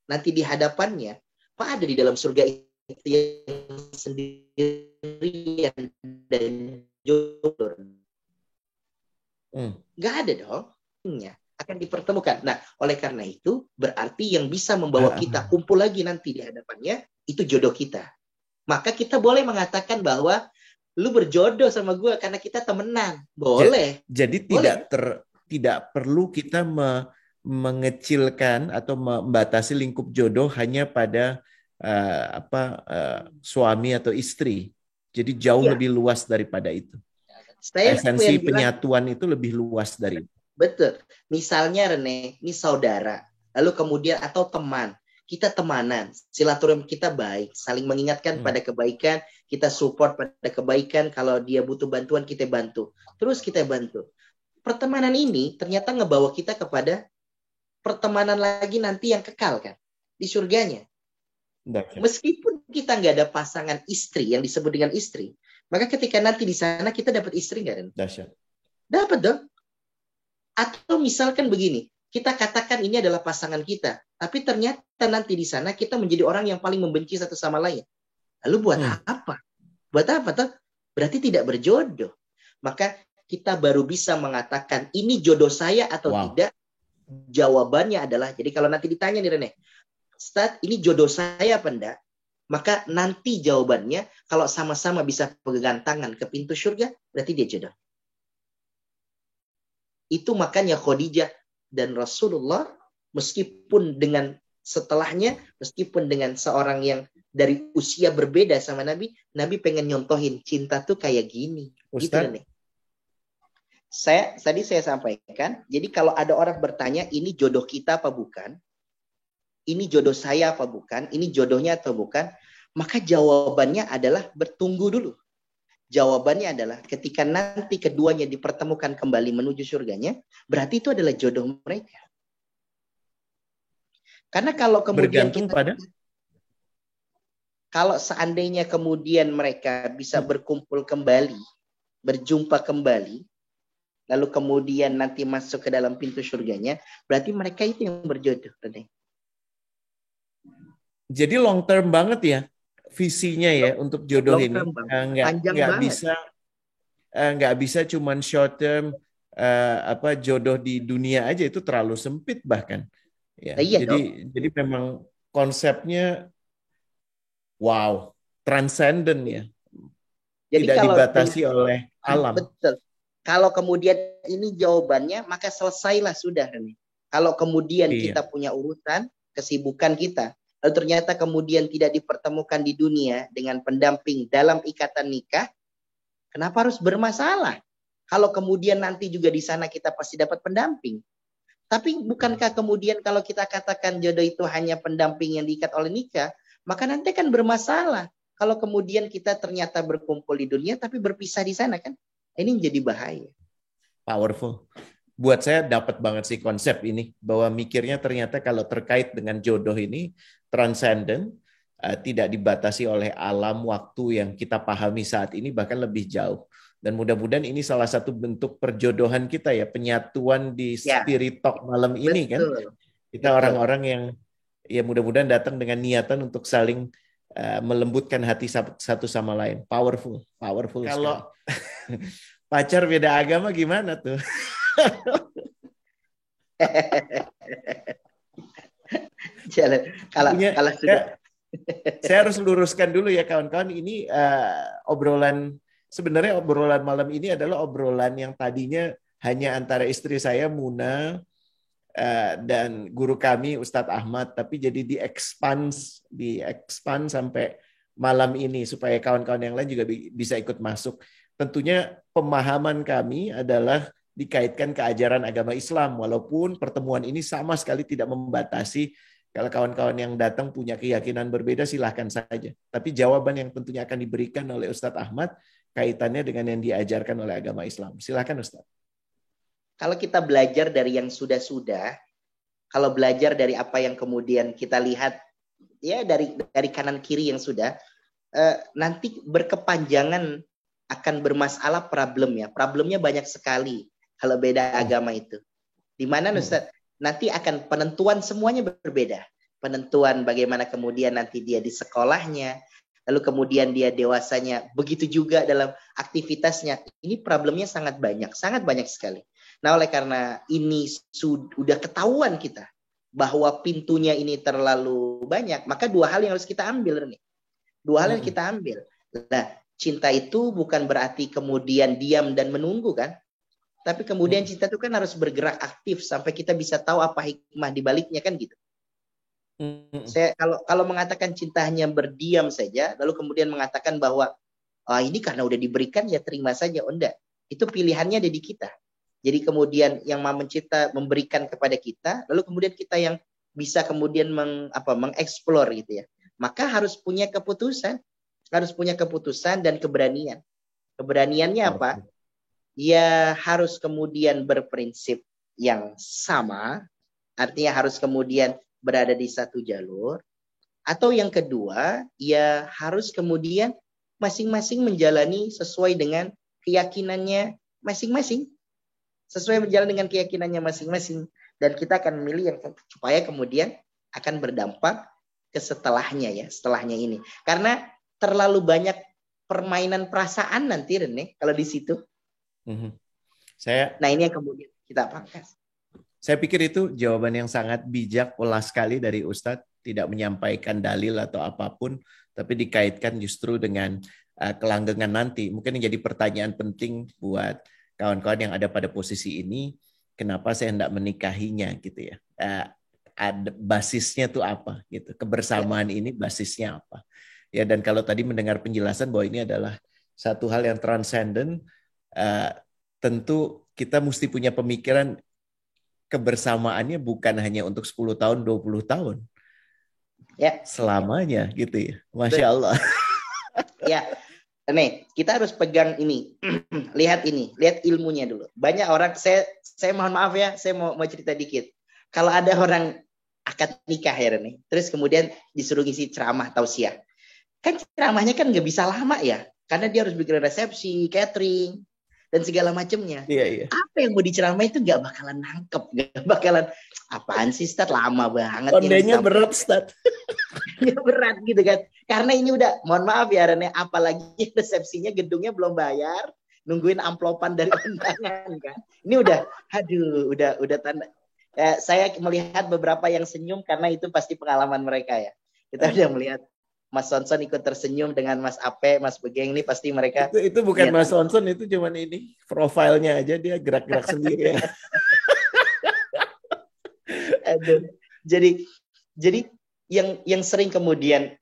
Nanti di hadapannya, Pak ada di dalam surga itu yang sendirian dan jodoh. Nggak ada dong. Akan dipertemukan. Nah, oleh karena itu, berarti yang bisa membawa kita kumpul lagi nanti di hadapannya, itu jodoh kita. Maka kita boleh mengatakan bahwa lu berjodoh sama gue karena kita temenan. Boleh. Jadi tidak perlu kita mengecilkan atau membatasi lingkup jodoh hanya pada suami atau istri. Jadi jauh lebih luas daripada itu. Esensi penyatuan itu lebih luas dari itu. Betul. Misalnya Rene, ini saudara, lalu kemudian atau teman, kita temanan, silaturahmi kita baik, saling mengingatkan pada kebaikan, kita support pada kebaikan, kalau dia butuh bantuan kita bantu, terus kita bantu. Pertemanan ini ternyata ngebawa kita kepada pertemanan lagi nanti yang kekal kan, di surganya. Meskipun kita nggak ada pasangan istri yang disebut dengan istri, maka ketika nanti di sana kita dapat istri nggak Ren? Dapat dong. Atau misalkan begini, kita katakan ini adalah pasangan kita, tapi ternyata nanti di sana kita menjadi orang yang paling membenci satu sama lain. Lalu buat apa? Buat apa tuh? Berarti tidak berjodoh. Maka kita baru bisa mengatakan ini jodoh saya atau tidak. Jawabannya adalah, jadi kalau nanti ditanya nih Rene, Ustaz, ini jodoh saya apa enggak? Maka nanti jawabannya, kalau sama-sama bisa pegang tangan ke pintu surga, berarti dia jodoh. Itu makanya Khadijah dan Rasulullah, meskipun dengan setelahnya, meskipun dengan seorang yang dari usia berbeda sama Nabi, Nabi pengen nyontohin cinta tuh kayak gini. Ustaz? Gitu nih. Tadi saya sampaikan, jadi kalau ada orang bertanya, ini jodoh kita apa bukan? Ini jodoh saya apa bukan? Ini jodohnya atau bukan? Maka jawabannya adalah bertunggu dulu. Jawabannya adalah ketika nanti keduanya dipertemukan kembali menuju surganya, berarti itu adalah jodoh mereka. Karena kalau kemudian kalau seandainya kemudian mereka bisa berkumpul kembali, berjumpa kembali, lalu kemudian nanti masuk ke dalam pintu surganya, berarti mereka itu yang berjodoh. Jadi long term banget ya visinya ya untuk jodoh ini. Nggak bisa cuman short term jodoh di dunia aja, itu terlalu sempit bahkan. Ya. Jadi memang konsepnya transcendent ya. Jadi tidak dibatasi oleh alam. Betul. Kalau kemudian ini jawabannya, maka selesailah sudah. Kalau kemudian kita punya urusan, kesibukan kita, lalu ternyata kemudian tidak dipertemukan di dunia dengan pendamping dalam ikatan nikah, kenapa harus bermasalah? Kalau kemudian nanti juga di sana kita pasti dapat pendamping. Tapi bukankah kemudian kalau kita katakan jodoh itu hanya pendamping yang diikat oleh nikah, maka nanti kan bermasalah. Kalau kemudian kita ternyata berkumpul di dunia tapi berpisah di sana kan? Ini menjadi bahaya. Powerful. Buat saya dapat banget sih konsep ini, bahwa mikirnya ternyata kalau terkait dengan jodoh ini transcendent, tidak dibatasi oleh alam waktu yang kita pahami saat ini, bahkan lebih jauh. Dan mudah-mudahan ini salah satu bentuk perjodohan kita ya, penyatuan di Ya, Spirit Talk malam ini kan. betul. Kita Betul. orang-orang yang ya mudah-mudahan datang dengan niatan untuk saling melembutkan hati satu sama lain. Powerful, powerful. Kalau pacar beda agama gimana tuh? Kalau sudah saya harus luruskan dulu ya kawan-kawan, ini sebenarnya obrolan malam ini adalah obrolan yang tadinya hanya antara istri saya Muna dan guru kami Ustadz Ahmad, tapi jadi di-expand sampai malam ini supaya kawan-kawan yang lain juga bisa ikut masuk. Tentunya pemahaman kami adalah dikaitkan ke ajaran agama Islam, walaupun pertemuan ini sama sekali tidak membatasi. Kalau kawan-kawan yang datang punya keyakinan berbeda, silahkan saja. Tapi jawaban yang tentunya akan diberikan oleh Ustadz Ahmad kaitannya dengan yang diajarkan oleh agama Islam. Silahkan Ustadz. Kalau kita belajar dari yang sudah-sudah, kalau belajar dari apa yang kemudian kita lihat, ya dari kanan kiri yang sudah, nanti berkepanjangan akan bermasalah problemnya. Problemnya banyak sekali kalau beda agama itu. Di mana Ustaz? Nanti akan penentuan semuanya berbeda. Penentuan bagaimana kemudian nanti dia di sekolahnya, lalu kemudian dia dewasanya, begitu juga dalam aktivitasnya. Ini problemnya sangat banyak sekali. Nah, oleh karena ini sudah ketahuan kita bahwa pintunya ini terlalu banyak, maka dua hal yang harus kita ambil nih. Dua hal yang kita ambil. Nah, cinta itu bukan berarti kemudian diam dan menunggu kan? Tapi kemudian cinta itu kan harus bergerak aktif sampai kita bisa tahu apa hikmah di baliknya kan gitu. Saya kalau mengatakan cinta hanya berdiam saja, lalu kemudian mengatakan bahwa ini karena udah diberikan ya terima saja, enggak. Itu pilihannya ada di kita. Jadi kemudian yang Maha Mencipta memberikan kepada kita, lalu kemudian kita yang bisa kemudian mengeksplor gitu ya. Maka harus punya keputusan dan keberanian. Keberaniannya apa? Ya harus kemudian berprinsip yang sama, artinya harus kemudian berada di satu jalur. Atau yang kedua, ya harus kemudian masing-masing menjalani sesuai dengan keyakinannya masing-masing. Sesuai berjalan dengan keyakinannya masing-masing. Dan kita akan memilih yang supaya kemudian akan berdampak ke setelahnya ini. Karena terlalu banyak permainan perasaan nanti Rene, kalau di situ. Nah ini yang kemudian kita pangkas. Saya pikir itu jawaban yang sangat bijak, pola sekali dari Ustadz, tidak menyampaikan dalil atau apapun, tapi dikaitkan justru dengan kelanggengan nanti. Mungkin yang jadi pertanyaan penting buat kawan-kawan yang ada pada posisi ini, kenapa saya hendak menikahinya gitu ya? Ada basisnya tuh apa gitu? Kebersamaan ini basisnya apa? Ya, dan kalau tadi mendengar penjelasan bahwa ini adalah satu hal yang transcendent, tentu kita mesti punya pemikiran kebersamaannya bukan hanya untuk 10 tahun, 20 tahun. Ya. Selamanya gitu ya. Masya Allah. Ya, nih kita harus pegang ini. Lihat ilmunya dulu. Banyak orang, saya mohon maaf ya, saya mau cerita dikit. Kalau ada orang akad nikah ya Rene, terus kemudian disuruh ngisi ceramah tausiah. Kan ceramahnya kan nggak bisa lama ya, karena dia harus bikin resepsi, catering, dan segala macamnya. Iya. Apa yang mau diceramah itu nggak bakalan nangkep, nggak bakalan apaan sih Stat, lama banget. Kondenya berat Stat. Ya berat gitu kan. Karena ini udah, mohon maaf ya Rene, apalagi resepsinya gedungnya belum bayar, nungguin amplopan dari undangan kan. Ini udah tanda. Saya melihat beberapa yang senyum karena itu pasti pengalaman mereka ya. Kita udah melihat Mas Sonson ikut tersenyum dengan Mas Ape, Mas Begeng, ini pasti mereka. Itu bukan Mas Sonson, itu cuman ini profilnya aja, dia gerak-gerak sendiri ya. Jadi yang sering kemudian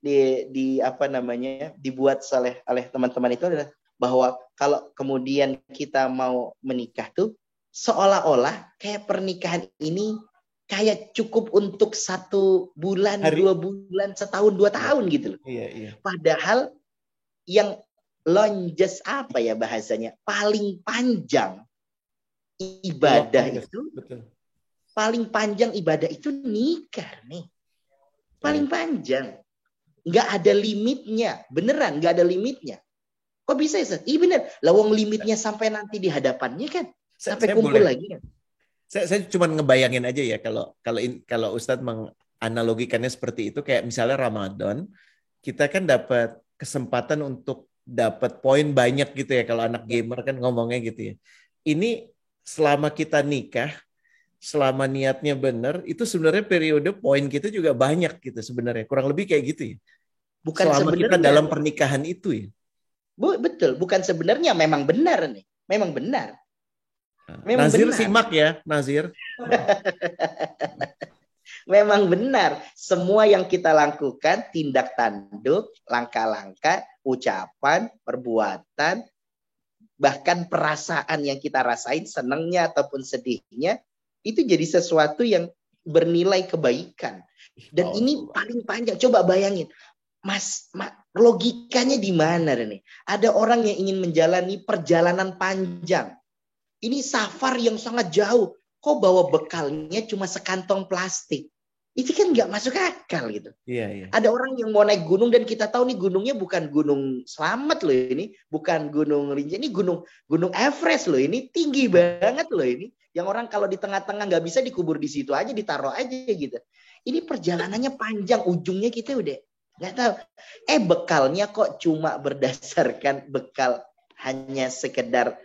dibuat oleh teman-teman itu adalah bahwa kalau kemudian kita mau menikah tuh seolah-olah kayak pernikahan ini kayak cukup untuk 1 bulan, 2 bulan, setahun, 2 tahun gitu loh. Iya. Padahal yang longest apa ya bahasanya, paling panjang ibadah itu, betul. Paling panjang ibadah itu nikah nih. Paling panjang. nggak ada limitnya, beneran nggak ada limitnya. Kok bisa ya? Iya bener, lawang limitnya sampai nanti di hadapannya kan, sampai Saya kumpul boleh, lagi kan. saya cuma ngebayangin aja ya kalau Ustadz menganalogikannya seperti itu, kayak misalnya Ramadan, kita kan dapat kesempatan untuk dapat poin banyak gitu ya, kalau anak gamer kan ngomongnya gitu ya. Ini selama kita nikah, selama niatnya benar, itu sebenarnya periode poin kita juga banyak gitu sebenarnya. Kurang lebih kayak gitu ya. Bukan Selama kita sebenarnya, dalam pernikahan itu ya. betul, bukan sebenarnya, memang benar nih, memang benar, memang Nazir benar. simak ya, Nazir. Memang benar, semua yang kita lakukan, tindak tanduk, langkah-langkah, ucapan, perbuatan, bahkan perasaan yang kita rasain, senangnya ataupun sedihnya, itu jadi sesuatu yang bernilai kebaikan. Dan ini paling panjang. Coba bayangin, logikanya di mana nih? Ada orang yang ingin menjalani perjalanan panjang. Ini safar yang sangat jauh. Kok bawa bekalnya cuma sekantong plastik? Itu kan nggak masuk akal gitu. Iya, iya. Ada orang yang mau naik gunung dan kita tahu nih gunungnya bukan gunung Slamet loh ini, bukan gunung Rinjani, ini gunung Everest loh ini, tinggi banget loh ini. Yang orang kalau di tengah-tengah nggak bisa dikubur di situ aja, ditaruh aja gitu. Ini perjalanannya panjang, ujungnya kita udah nggak tahu. Bekalnya kok cuma berdasarkan bekal hanya sekedar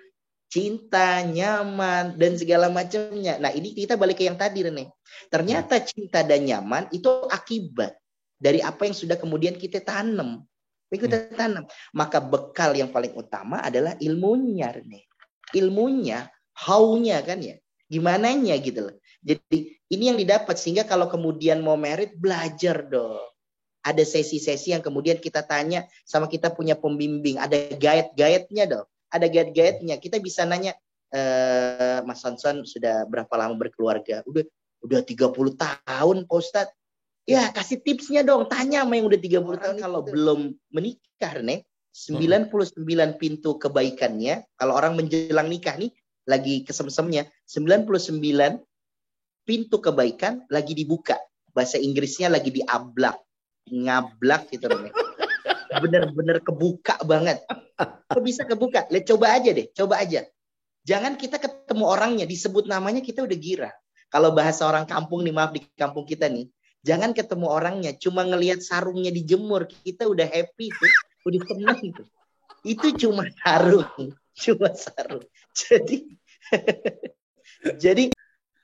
cinta, nyaman, dan segala macamnya. Nah, ini kita balik ke yang tadi, Rene. Ternyata cinta dan nyaman itu akibat dari apa yang sudah kemudian kita tanam. Kita tanam. Maka bekal yang paling utama adalah ilmunya, Rene. Ilmunya, how-nya kan ya. Gimananya gitu loh. Jadi, ini yang didapat. Sehingga kalau kemudian mau merit, belajar dong. Ada sesi-sesi yang kemudian kita tanya sama kita punya pembimbing. Ada guide-guide-nya dong. Ada guide-guide-nya. Kita bisa nanya, Mas Sonson sudah berapa lama berkeluarga? Udah 30 tahun, Pak Ustadz. Ya, kasih tipsnya dong. Tanya sama yang udah 30 tahun. Kalau belum menikah, nih, 99 pintu kebaikannya. Kalau orang menjelang nikah nih, lagi kesemsemnya, 99 pintu kebaikan lagi dibuka. Bahasa Inggrisnya lagi diablak. Ngablak gitu, nih. Bener-bener kebuka banget. Kok bisa kebuka? Lihat, coba aja deh, coba aja. Jangan kita ketemu orangnya, disebut namanya kita udah gira. Kalau bahasa orang kampung nih, maaf di kampung kita nih, jangan ketemu orangnya, cuma ngelihat sarungnya dijemur, kita udah happy tuh, udah seneng tuh. Itu cuma sarung, cuma sarung. Jadi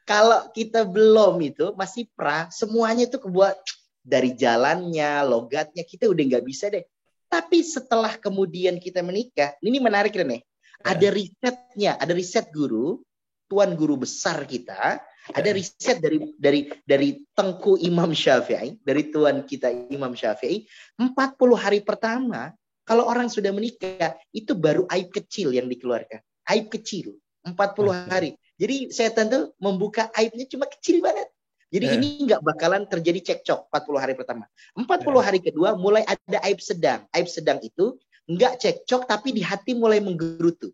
kalau kita belum itu masih semuanya itu kebuat dari jalannya, logatnya kita udah nggak bisa deh. Tapi setelah kemudian kita menikah, ini menarik Rene. Ada risetnya, ada riset guru, tuan guru besar kita, ada riset dari Tengku Imam Syafi'i, dari tuan kita Imam Syafi'i, 40 hari pertama kalau orang sudah menikah itu baru aib kecil yang dikeluarkan. Aib kecil 40 hari. Jadi setan tuh membuka aibnya cuma kecil banget. Jadi ini nggak bakalan terjadi cekcok 40 hari pertama. 40 hari kedua mulai ada aib sedang. Aib sedang itu nggak cekcok tapi di hati mulai menggerutu.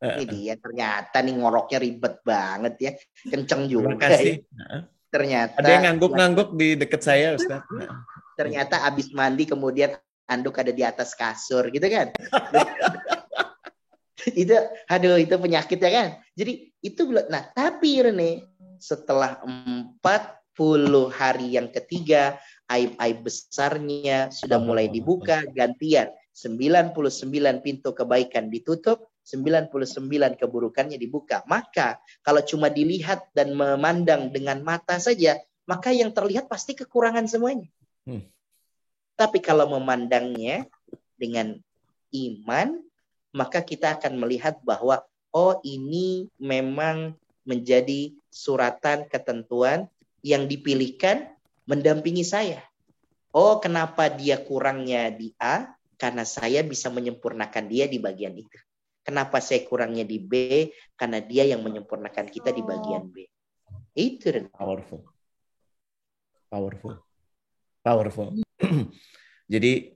Ini dia ternyata nih ngoroknya ribet banget ya. Kenceng juga. Terima kasih. Ya. Ternyata ada yang ngangguk-ngangguk di dekat saya, Ustaz. Ternyata abis mandi kemudian anduk ada di atas kasur gitu kan. itu penyakit ya kan. Jadi itu nah tapi Rene setelah 40 hari yang ketiga, aib-aib besarnya sudah mulai dibuka, gantian. 99 pintu kebaikan ditutup, 99 keburukannya dibuka. Maka kalau cuma dilihat dan memandang dengan mata saja, maka yang terlihat pasti kekurangan semuanya. Tapi kalau memandangnya dengan iman, maka kita akan melihat bahwa ini memang menjadi suratan ketentuan yang dipilihkan mendampingi saya. Kenapa dia kurangnya di A? Karena saya bisa menyempurnakan dia di bagian itu. Kenapa saya kurangnya di B? Karena dia yang menyempurnakan kita di bagian B. Itu. Powerful. Jadi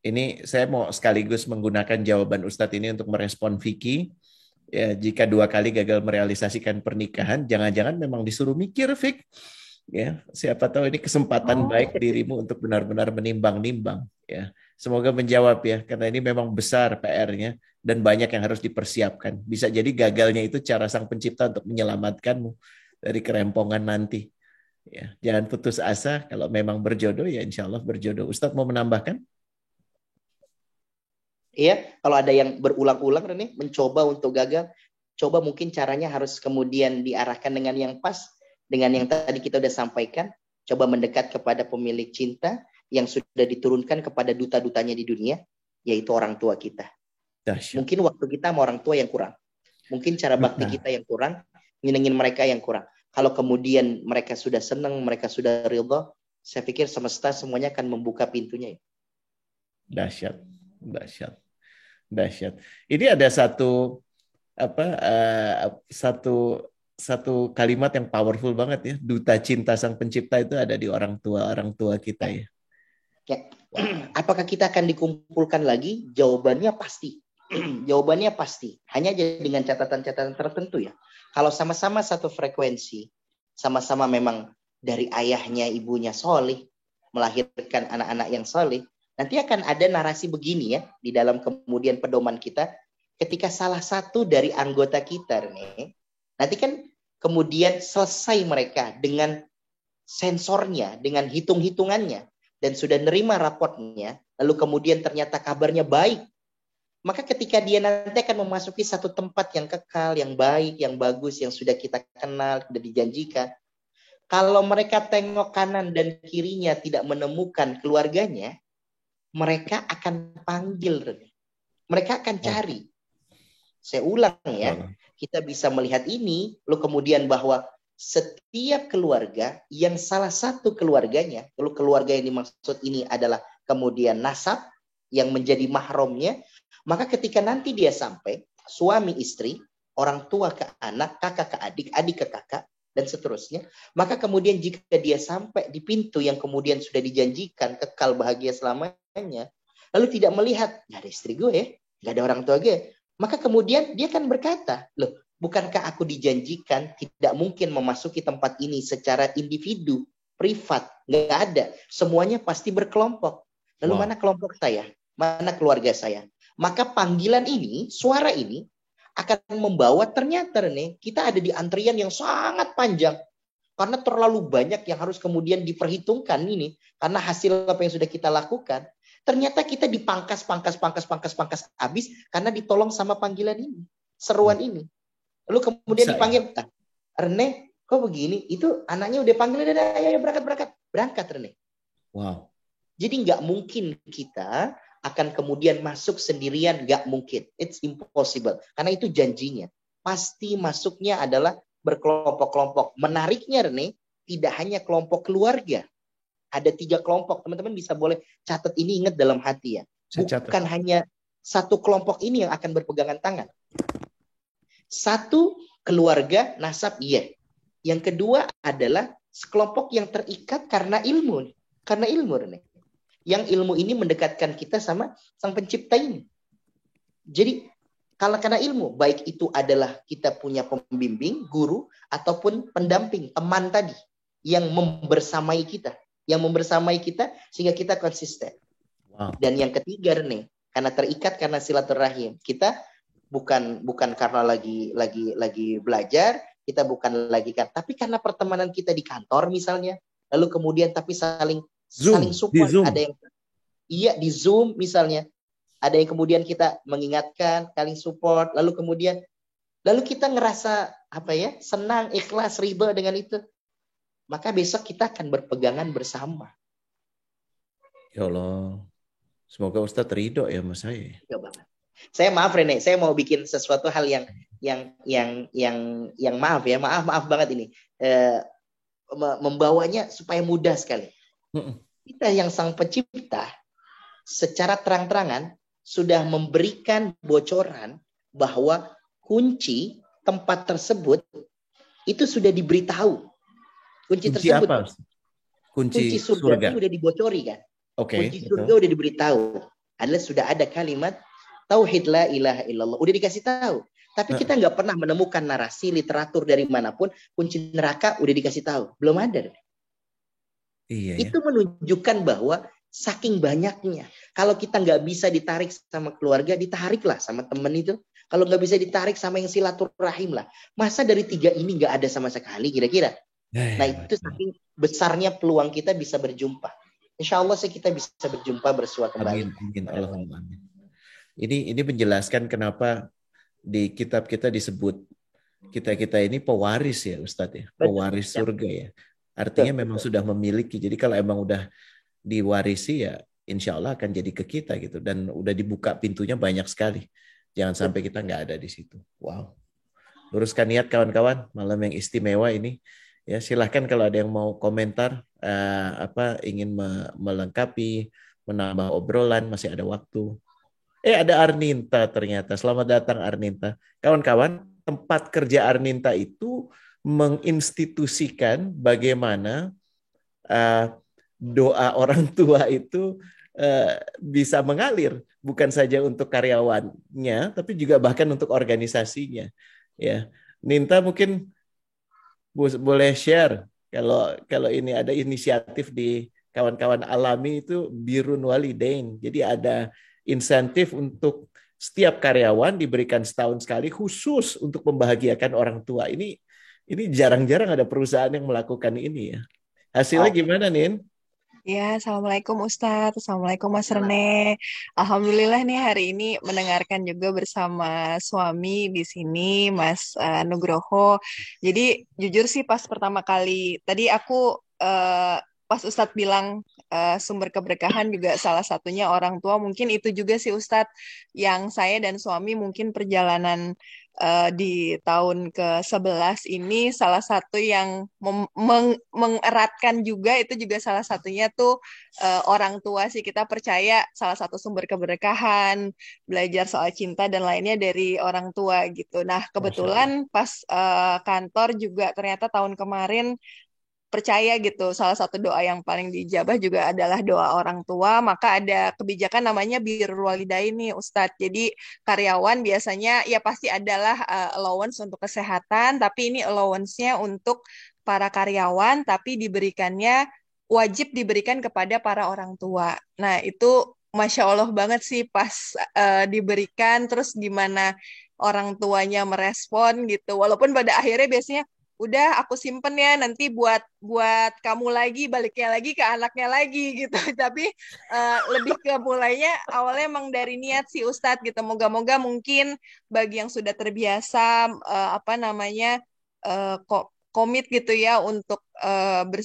ini saya mau sekaligus menggunakan jawaban Ustadz ini untuk merespon Vicky. Ya, jika 2 kali gagal merealisasikan pernikahan, jangan-jangan memang disuruh mikir, Fik. Ya, siapa tahu ini kesempatan Oh, baik dirimu untuk benar-benar menimbang-nimbang ya. Semoga menjawab ya, karena ini memang besar PR-nya dan banyak yang harus dipersiapkan. Bisa jadi gagalnya itu cara Sang Pencipta untuk menyelamatkanmu dari kerempongan nanti. Ya, jangan putus asa. Kalau memang berjodoh ya insya Allah berjodoh. Ustadz mau menambahkan? iya, kalau ada yang berulang-ulang Rene mencoba untuk gagal, coba mungkin caranya harus kemudian diarahkan dengan yang pas, dengan yang tadi kita udah sampaikan, coba mendekat kepada pemilik cinta yang sudah diturunkan kepada duta-dutanya di dunia, yaitu orang tua kita. Dahsyat. Mungkin waktu kita sama orang tua yang kurang. Mungkin cara bakti kita yang kurang, nyenengin mereka yang kurang. Kalau kemudian mereka sudah senang, mereka sudah ridho, saya pikir semesta semuanya akan membuka pintunya. Dahsyat. Dahsyat. Dahsyat. Ini ada satu apa satu kalimat yang powerful banget ya. Duta cinta Sang Pencipta itu ada di orang tua kita ya. Ya. Apakah kita akan dikumpulkan lagi? Jawabannya pasti. Jawabannya pasti. Hanya dengan catatan-catatan tertentu ya. Kalau sama-sama satu frekuensi, sama-sama memang dari ayahnya, ibunya soleh, melahirkan anak-anak yang soleh, nanti akan ada narasi begini ya, di dalam kemudian pedoman kita, ketika salah satu dari anggota kita, nih, nanti kan kemudian selesai mereka dengan sensornya, dengan hitung-hitungannya, dan sudah nerima raportnya, lalu kemudian ternyata kabarnya baik, maka ketika dia nanti akan memasuki satu tempat yang kekal, yang baik, yang bagus, yang sudah kita kenal, sudah dijanjikan, kalau mereka tengok kanan dan kirinya tidak menemukan keluarganya, mereka akan panggil, mereka akan cari. Saya ulang ya, kita bisa melihat ini, lalu kemudian bahwa setiap keluarga yang salah satu keluarganya, lalu keluarga yang dimaksud ini adalah kemudian nasab yang menjadi mahramnya, maka ketika nanti dia sampai, suami istri, orang tua ke anak, kakak ke adik, adik ke kakak, dan seterusnya, maka kemudian jika dia sampai di pintu yang kemudian sudah dijanjikan kekal bahagia selamanya, lalu tidak melihat, nggak ada istri gue ya, nggak ada orang tua gue, maka kemudian dia akan berkata, loh, bukankah aku dijanjikan tidak mungkin memasuki tempat ini secara individu, privat, nggak ada, semuanya pasti berkelompok. Lalu mana kelompok saya? Mana keluarga saya? Maka panggilan ini, suara ini akan membawa ternyata nih kita ada di antrian yang sangat panjang karena terlalu banyak yang harus kemudian diperhitungkan ini karena hasil apa yang sudah kita lakukan. Ternyata kita dipangkas habis karena ditolong sama panggilan ini, seruan ini. Lalu kemudian dipanggil, Rene, kok begini? Itu anaknya udah panggil, ayo berangkat Rene. Wow. Jadi nggak mungkin kita akan kemudian masuk sendirian, nggak mungkin. It's impossible. Karena itu janjinya. Pasti masuknya adalah berkelompok-kelompok. Menariknya Rene, tidak hanya kelompok keluarga. Ada 3 kelompok. Teman-teman bisa boleh catat ini, ingat dalam hati ya. Bukan hanya satu kelompok ini yang akan berpegangan tangan. Satu, keluarga, nasab, iya. Yang kedua adalah sekelompok yang terikat karena ilmu. Karena ilmu Rene. Yang ilmu ini mendekatkan kita sama Sang Pencipta ini. Jadi kalau karena ilmu, baik itu adalah kita punya pembimbing, guru, ataupun pendamping, teman tadi, yang membersamai kita. Yang membersamai kita sehingga kita konsisten. Wow. Dan yang ketiga nih, karena terikat karena silaturahim, kita bukan karena lagi belajar, kita bukan lagi kan, tapi karena pertemanan kita di kantor misalnya, lalu kemudian tapi saling support, ada yang di Zoom misalnya, ada yang kemudian kita mengingatkan, saling support, lalu kita ngerasa senang, ikhlas, riba dengan itu, maka besok kita akan berpegangan bersama. Ya Allah, semoga Ustadz ridho ya mas saya. Ya banget. Saya maaf Rene, saya mau bikin sesuatu hal yang maaf banget ini, membawanya supaya mudah sekali. Kita yang Sang Pencipta secara terang-terangan sudah memberikan bocoran bahwa kunci tempat tersebut itu sudah diberitahu. Kunci tersebut apa? Kunci surga itu sudah dibocori kan. Kunci surga sudah diberitahu. Adalah sudah ada kalimat tauhid la ilaha illallah. Udah dikasih tahu. Tapi kita nggak pernah menemukan narasi literatur dari manapun kunci neraka udah dikasih tahu. Belum ada. Iya ya. Itu menunjukkan bahwa saking banyaknya. Kalau kita nggak bisa ditarik sama keluarga, ditariklah sama temen itu. Kalau nggak bisa ditarik sama yang silaturahim lah. Masa dari 3 ini nggak ada sama sekali kira-kira? Nah itu saking besarnya peluang kita bisa berjumpa. Insya Allah sih kita bisa berjumpa bersua kembali. Amin, amin, Allahumma amin. Ini menjelaskan kenapa di kitab kita disebut kita ini pewaris ya Ustadz ya, Betul. pewaris Ya, surga ya. Artinya betul, memang betul. sudah memiliki. Jadi kalau emang udah diwarisi ya, insya Allah akan jadi ke kita gitu. Dan udah dibuka pintunya banyak sekali. Jangan sampai kita nggak ada di situ. Wow. Luruskan niat kawan-kawan, malam yang istimewa ini. Ya silahkan kalau ada yang mau komentar, ingin melengkapi, menambah obrolan, masih ada waktu. Ada Arninta ternyata. Selamat datang Arninta. Kawan-kawan, tempat kerja Arninta itu menginstitusikan bagaimana doa orang tua itu bisa mengalir, bukan saja untuk karyawannya, tapi juga bahkan untuk organisasinya. Ya, Ninta mungkin boleh share kalau kalau ini ada inisiatif di kawan-kawan alami itu Birrun Walidain. Jadi ada insentif untuk setiap karyawan diberikan setahun sekali khusus untuk membahagiakan orang tua. Ini jarang-jarang ada perusahaan yang melakukan ini ya. Hasilnya Oh, gimana, Nin? Ya, Assalamualaikum Ustadz, Assalamualaikum Mas Rene. Alhamdulillah nih hari ini mendengarkan juga bersama suami di sini, Mas Nugroho. Jadi jujur sih pas pertama kali, tadi aku pas Ustadz bilang sumber keberkahan juga salah satunya orang tua, mungkin itu juga sih Ustadz yang saya dan suami mungkin perjalanan di tahun ke-11 ini salah satu yang mengeratkan juga itu juga salah satunya tuh orang tua sih kita percaya salah satu sumber keberkahan belajar soal cinta dan lainnya dari orang tua gitu. Nah Masya Allah. kebetulan pas kantor juga ternyata tahun kemarin percaya gitu salah satu doa yang paling dijabah juga adalah doa orang tua, maka ada kebijakan namanya birrul walidain nih Ustadz. Jadi karyawan biasanya ya pasti adalah allowance untuk kesehatan, tapi ini allowance-nya untuk para karyawan tapi diberikannya wajib diberikan kepada para orang tua. Nah itu Masya Allah banget sih pas diberikan terus gimana orang tuanya merespon gitu. Walaupun pada akhirnya biasanya udah aku simpen ya nanti buat buat kamu lagi baliknya lagi ke anaknya lagi gitu tapi lebih ke mulainya awalnya emang dari niat si Ustadz gitu moga-moga mungkin bagi yang sudah terbiasa apa namanya komit gitu ya untuk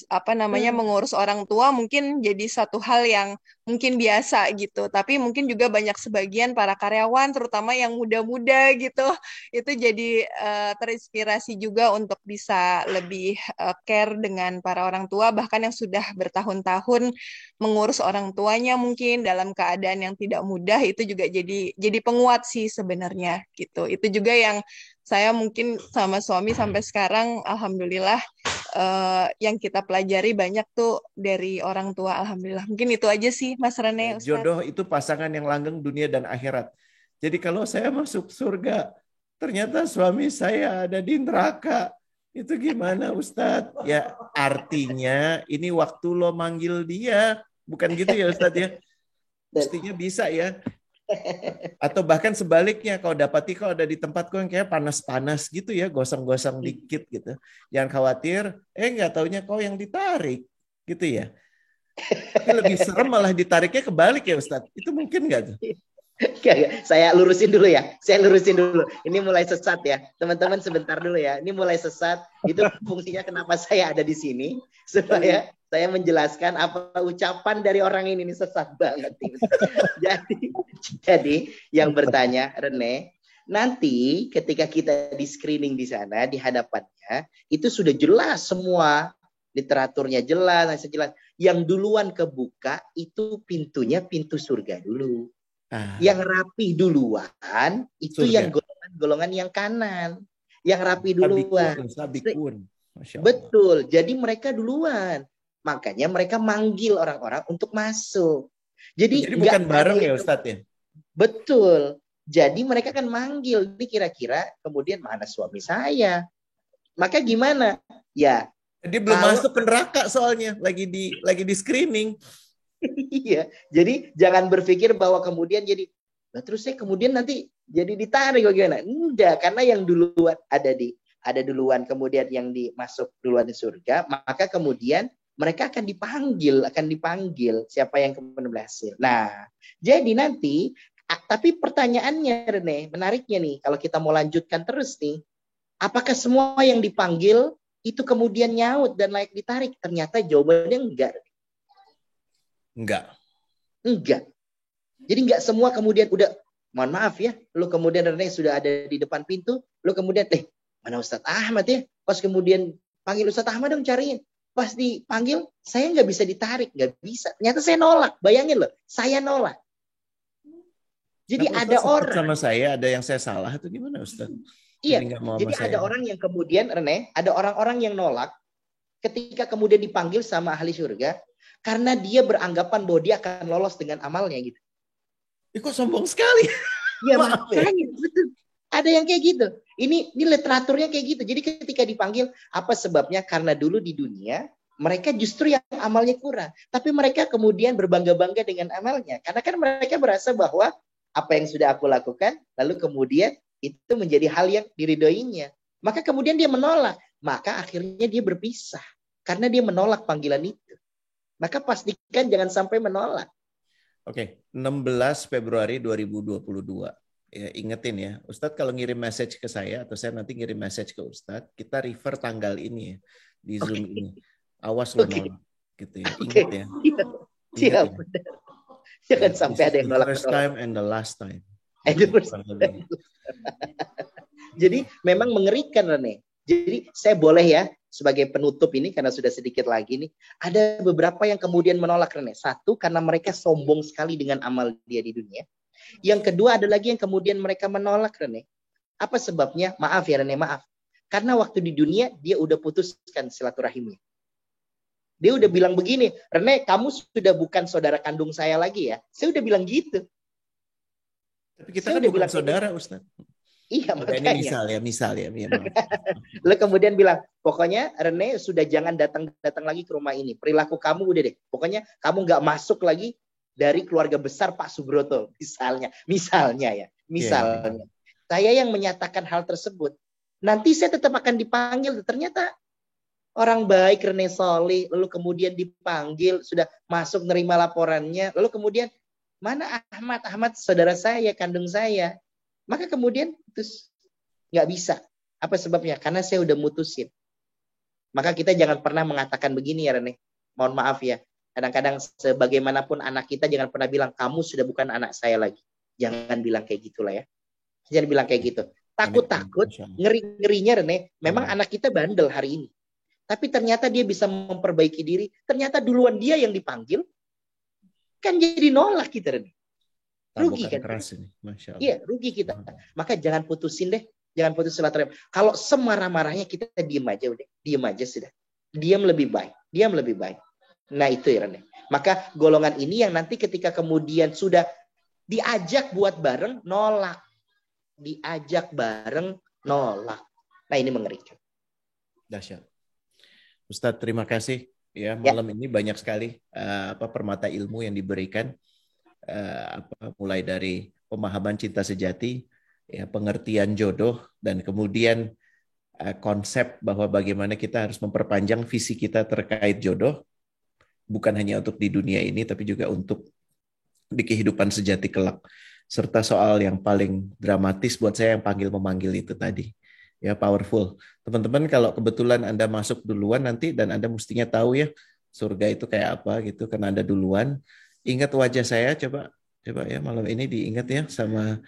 apa namanya mengurus orang tua mungkin jadi satu hal yang mungkin biasa gitu tapi mungkin juga banyak sebagian para karyawan terutama yang muda-muda gitu itu jadi terinspirasi juga untuk bisa lebih care dengan para orang tua bahkan yang sudah bertahun-tahun mengurus orang tuanya mungkin dalam keadaan yang tidak mudah itu juga jadi penguat sih sebenarnya gitu itu juga yang saya mungkin sama suami sampai sekarang alhamdulillah yang kita pelajari banyak tuh dari orang tua alhamdulillah mungkin itu aja sih Mas Ya, Rene Ustadz. jodoh itu pasangan yang langgeng dunia dan akhirat. Jadi kalau saya masuk surga, ternyata suami saya ada di neraka. Itu gimana Ustadz? Ya artinya ini waktu lo manggil dia. Bukan gitu ya Ustadz ya? Mestinya bisa ya. Atau bahkan sebaliknya, kau dapati kau ada di tempatku yang kayak panas-panas gitu ya, gosong-gosong dikit gitu. Jangan khawatir, nggak taunya kau yang ditarik. Gitu ya. Tapi lebih serem malah ditariknya kebalik ya Ustadz. Itu mungkin nggak tuh? Saya lurusin dulu ya. Saya lurusin dulu. Ini mulai sesat ya. Teman-teman sebentar dulu ya. Ini mulai sesat. Itu fungsinya kenapa saya ada di sini. Supaya saya menjelaskan apa ucapan dari orang ini sesat banget. jadi yang bertanya, Rene, nanti ketika kita di screening di sana, di hadapannya, itu sudah jelas semua. Literaturnya jelas, sejelas. Yang duluan kebuka itu pintunya pintu surga dulu. Yang rapi duluan itu surga. Yang golongan yang kanan. Yang rapi duluan. Sabikun. Betul. Jadi mereka duluan. Makanya mereka manggil orang-orang untuk masuk. Jadi bukan bareng ya Ustadz ya? Betul. Jadi mereka kan manggil. Ini kira-kira kemudian mana suami saya? Maka gimana? Ya Dia belum masuk ke neraka soalnya, lagi di screening. Iya, jadi jangan berpikir bahwa kemudian jadi, nah terus saya kemudian nanti jadi ditarik bagaimana? Enggak, karena yang duluan ada duluan kemudian yang dimasuk duluan di surga, maka kemudian mereka akan dipanggil siapa yang kemudian berhasil. Nah, jadi nanti tapi pertanyaannya Rene, menariknya nih, kalau kita mau lanjutkan terus nih, apakah semua yang dipanggil itu kemudian nyaut dan layak ditarik? Ternyata jawabannya enggak. Enggak. Jadi enggak semua kemudian udah, mohon maaf ya, lu kemudian Rene sudah ada di depan pintu, lu kemudian, mana Ustadz Ahmad ya? Pas kemudian panggil Ustadz Ahmad dong cariin. Pas dipanggil, saya nggak bisa ditarik, nggak bisa. Ternyata saya nolak. Bayangin loh, saya nolak. Jadi ada orang sama saya, ada yang saya salah atau gimana Ustadz? Iya. Jadi ada orang yang kemudian Rene, ada orang-orang yang nolak ketika kemudian dipanggil sama ahli surga karena dia beranggapan bahwa dia akan lolos dengan amalnya gitu. Kok sombong sekali. Iya, makanya betul. Ada yang kayak gitu. Ini literaturnya kayak gitu. Jadi ketika dipanggil, apa sebabnya? Karena dulu di dunia mereka justru yang amalnya kurang, tapi mereka kemudian berbangga-bangga dengan amalnya. Karena kan mereka merasa bahwa apa yang sudah aku lakukan, lalu kemudian itu menjadi hal yang diridhoinya. Maka kemudian dia menolak. Maka akhirnya dia berpisah. Karena dia menolak panggilan itu. Maka pastikan jangan sampai menolak. Oke, 16 Februari 2022. Ya, ingetin ya, Ustadz kalau ngirim message ke saya atau saya nanti ngirim message ke Ustadz, kita refer tanggal ini ya di Zoom ini. Awas lo nolak gitu ya. Ingat ya. Siap. Jangan sampai ada yang nolak. First time and the last time. Jadi memang mengerikan Rene. Jadi saya boleh ya sebagai penutup ini karena sudah sedikit lagi nih, ada beberapa yang kemudian menolak Rene. Satu, karena mereka sombong sekali dengan amal dia di dunia. Yang kedua ada lagi yang kemudian mereka menolak Rene. Apa sebabnya? Maaf ya Rene, maaf. Karena waktu di dunia dia udah putuskan silaturahimnya. Dia udah bilang begini, Rene kamu sudah bukan saudara kandung saya lagi ya. Saya udah bilang gitu. Tapi kita kan bukan saudara Ustaz. Iya, makanya. Ini misal ya. Lalu kemudian bilang, pokoknya Rene sudah jangan datang lagi ke rumah ini. Perilaku kamu udah deh. Pokoknya kamu nggak masuk lagi dari keluarga besar Pak Subroto. Misalnya ya. Misalnya. Saya yang menyatakan hal tersebut. Nanti saya tetap akan dipanggil. Ternyata orang baik Rene Solih. Lalu kemudian dipanggil. Sudah masuk nerima laporannya. Lalu kemudian, mana Ahmad? Ahmad saudara saya, kandung saya. Maka kemudian terus nggak bisa. Apa sebabnya? Karena saya udah mutusin. Maka kita jangan pernah mengatakan begini ya Rene. Mohon maaf ya. Kadang-kadang sebagaimanapun anak kita jangan pernah bilang kamu sudah bukan anak saya lagi. Jangan bilang kayak gitulah ya. Jangan bilang kayak gitu. Takut-takut, ngeri-ngerinya Rene. Memang anak kita bandel hari ini. Tapi ternyata dia bisa memperbaiki diri. Ternyata duluan dia yang dipanggil. Kan jadi nolak kita Rene. Rugi kan? Keras ini. Masya Allah. Iya, rugi kita. Maka jangan putusin deh. Jangan putus silaturahim. Kalau semarah-marahnya kita diem aja udah. Diem aja sudah. Diam lebih baik. Nah itu ya Rene. Maka golongan ini yang nanti ketika kemudian sudah diajak buat bareng, nolak. Diajak bareng, nolak. Nah ini mengerikan. Dahsyat. Ustadz terima kasih. Ya, malam ini banyak sekali permata ilmu yang diberikan. Mulai dari pemahaman cinta sejati, ya, pengertian jodoh, dan kemudian konsep bahwa bagaimana kita harus memperpanjang visi kita terkait jodoh, bukan hanya untuk di dunia ini, tapi juga untuk di kehidupan sejati kelak. Serta soal yang paling dramatis buat saya yang panggil-memanggil itu tadi. Ya, powerful. Teman-teman kalau kebetulan Anda masuk duluan nanti, dan Anda mestinya tahu ya, surga itu kayak apa gitu, karena Anda duluan. Ingat wajah saya, coba ya malam ini diingat ya, sama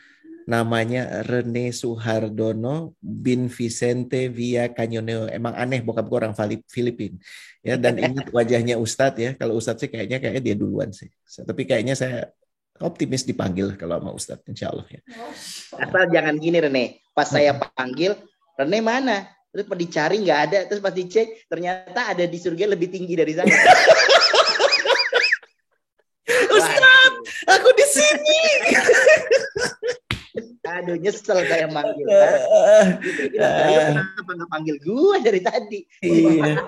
namanya Rene Suhardono bin Vicente Via Cañoneo. Emang aneh bokap gue orang Filipin. Ya, dan ingat wajahnya Ustadz ya. Kalau Ustadz sih kayaknya dia duluan sih. Tapi kayaknya saya optimis dipanggil kalau sama Ustadz, insya Allah ya. Asal jangan gini Rene. Pas saya panggil, Rene mana? Terus pas dicari nggak ada. Terus pas dicek, ternyata ada di surga lebih tinggi dari sana. Ustaz, aku di sini. Aduh, nyesel kayak manggil. Kenapa nggak panggil gue dari tadi? Iya.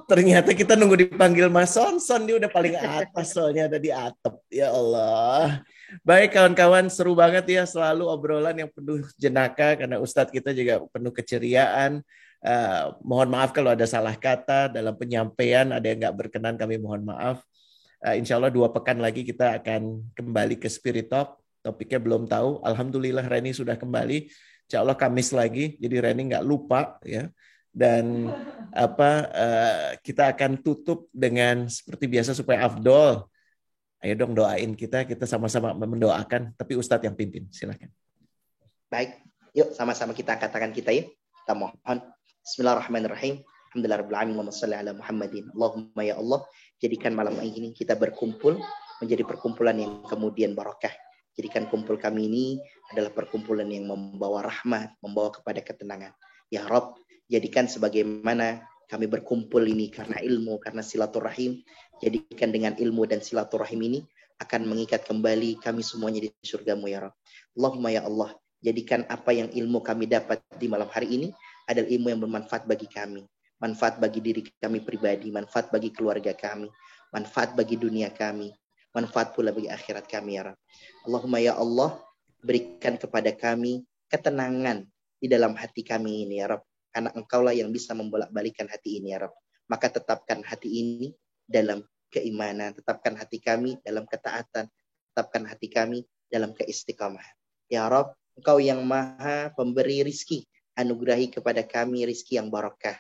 Ternyata kita nunggu dipanggil Mas Sonson, dia udah paling atas soalnya ada di atap. Ya Allah. Baik kawan-kawan, seru banget ya selalu obrolan yang penuh jenaka karena Ustadz kita juga penuh keceriaan. Mohon maaf kalau ada salah kata dalam penyampaian, ada yang nggak berkenan kami mohon maaf. Insya Allah 2 pekan lagi kita akan kembali ke Spirit Talk. Topiknya belum tahu. Alhamdulillah Reni sudah kembali. Insya Allah Kamis lagi. Jadi Reni nggak lupa ya. Dan kita akan tutup dengan seperti biasa supaya afdol. Ayo dong doain kita sama-sama mendoakan. Tapi Ustadz yang pimpin, silakan. Baik, yuk sama-sama kita angkat tangan kita ya. Kita mohon. Bismillahirrahmanirrahim. Alhamdulillahirrahmanirrahim. Allahumma salli ala Muhammadin. Allahumma ya Allah, jadikan malam ini kita berkumpul menjadi perkumpulan yang kemudian barakah. Jadikan kumpul kami ini adalah perkumpulan yang membawa rahmat, membawa kepada ketenangan. Ya Rabb, jadikan sebagaimana kami berkumpul ini karena ilmu, karena silaturahim. Jadikan dengan ilmu dan silaturahim ini akan mengikat kembali kami semuanya di surgamu ya Rabb. Allahumma ya Allah, jadikan apa yang ilmu kami dapat di malam hari ini adalah ilmu yang bermanfaat bagi kami. Manfaat bagi diri kami pribadi, manfaat bagi keluarga kami, manfaat bagi dunia kami, manfaat pula bagi akhirat kami ya Rabb. Allahumma ya Allah, berikan kepada kami ketenangan di dalam hati kami ini ya Rabb. Karena Engkaulah yang bisa membolak-balikan hati ini ya Rabb. Maka tetapkan hati ini dalam keimanan, tetapkan hati kami dalam ketaatan, tetapkan hati kami dalam keistiqamahan. Ya Rabb, Engkau yang maha pemberi rizki, anugerahi kepada kami rizki yang barakah,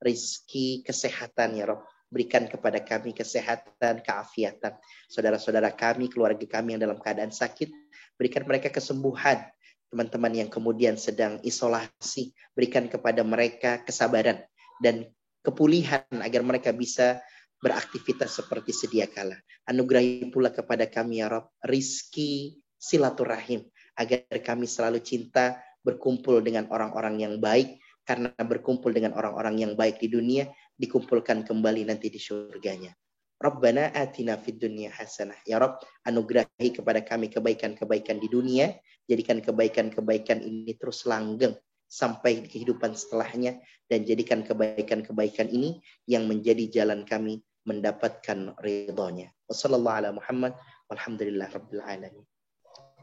rizki kesehatan ya Rabb. Berikan kepada kami kesehatan, keafiatan. Saudara-saudara kami, keluarga kami yang dalam keadaan sakit, berikan mereka kesembuhan. Teman-teman yang kemudian sedang isolasi, berikan kepada mereka kesabaran dan kepulihan agar mereka bisa beraktivitas seperti sedia kala. Anugerahi pula kepada kami ya Rabb rizki silaturahim, agar kami selalu cinta berkumpul dengan orang-orang yang baik, karena berkumpul dengan orang-orang yang baik di dunia, dikumpulkan kembali nanti di surganya. Rabbana atina fid dunya hasanah. Ya Rabb, anugerahi kepada kami kebaikan-kebaikan di dunia. Jadikan kebaikan-kebaikan ini terus langgeng sampai kehidupan setelahnya. Dan jadikan kebaikan-kebaikan ini yang menjadi jalan kami mendapatkan ridhonya. Wassalamualaikum warahmatullahi wabarakatuh. Walhamdulillah rabbil alamin.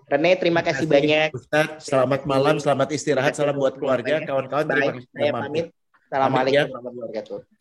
Rene, terima kasih banyak. Ustadz, selamat malam, selamat istirahat, salam buat keluarga, kawan-kawan. Terima kasih. Saya pamit. Assalamualaikum warahmatullahi wabarakatuh.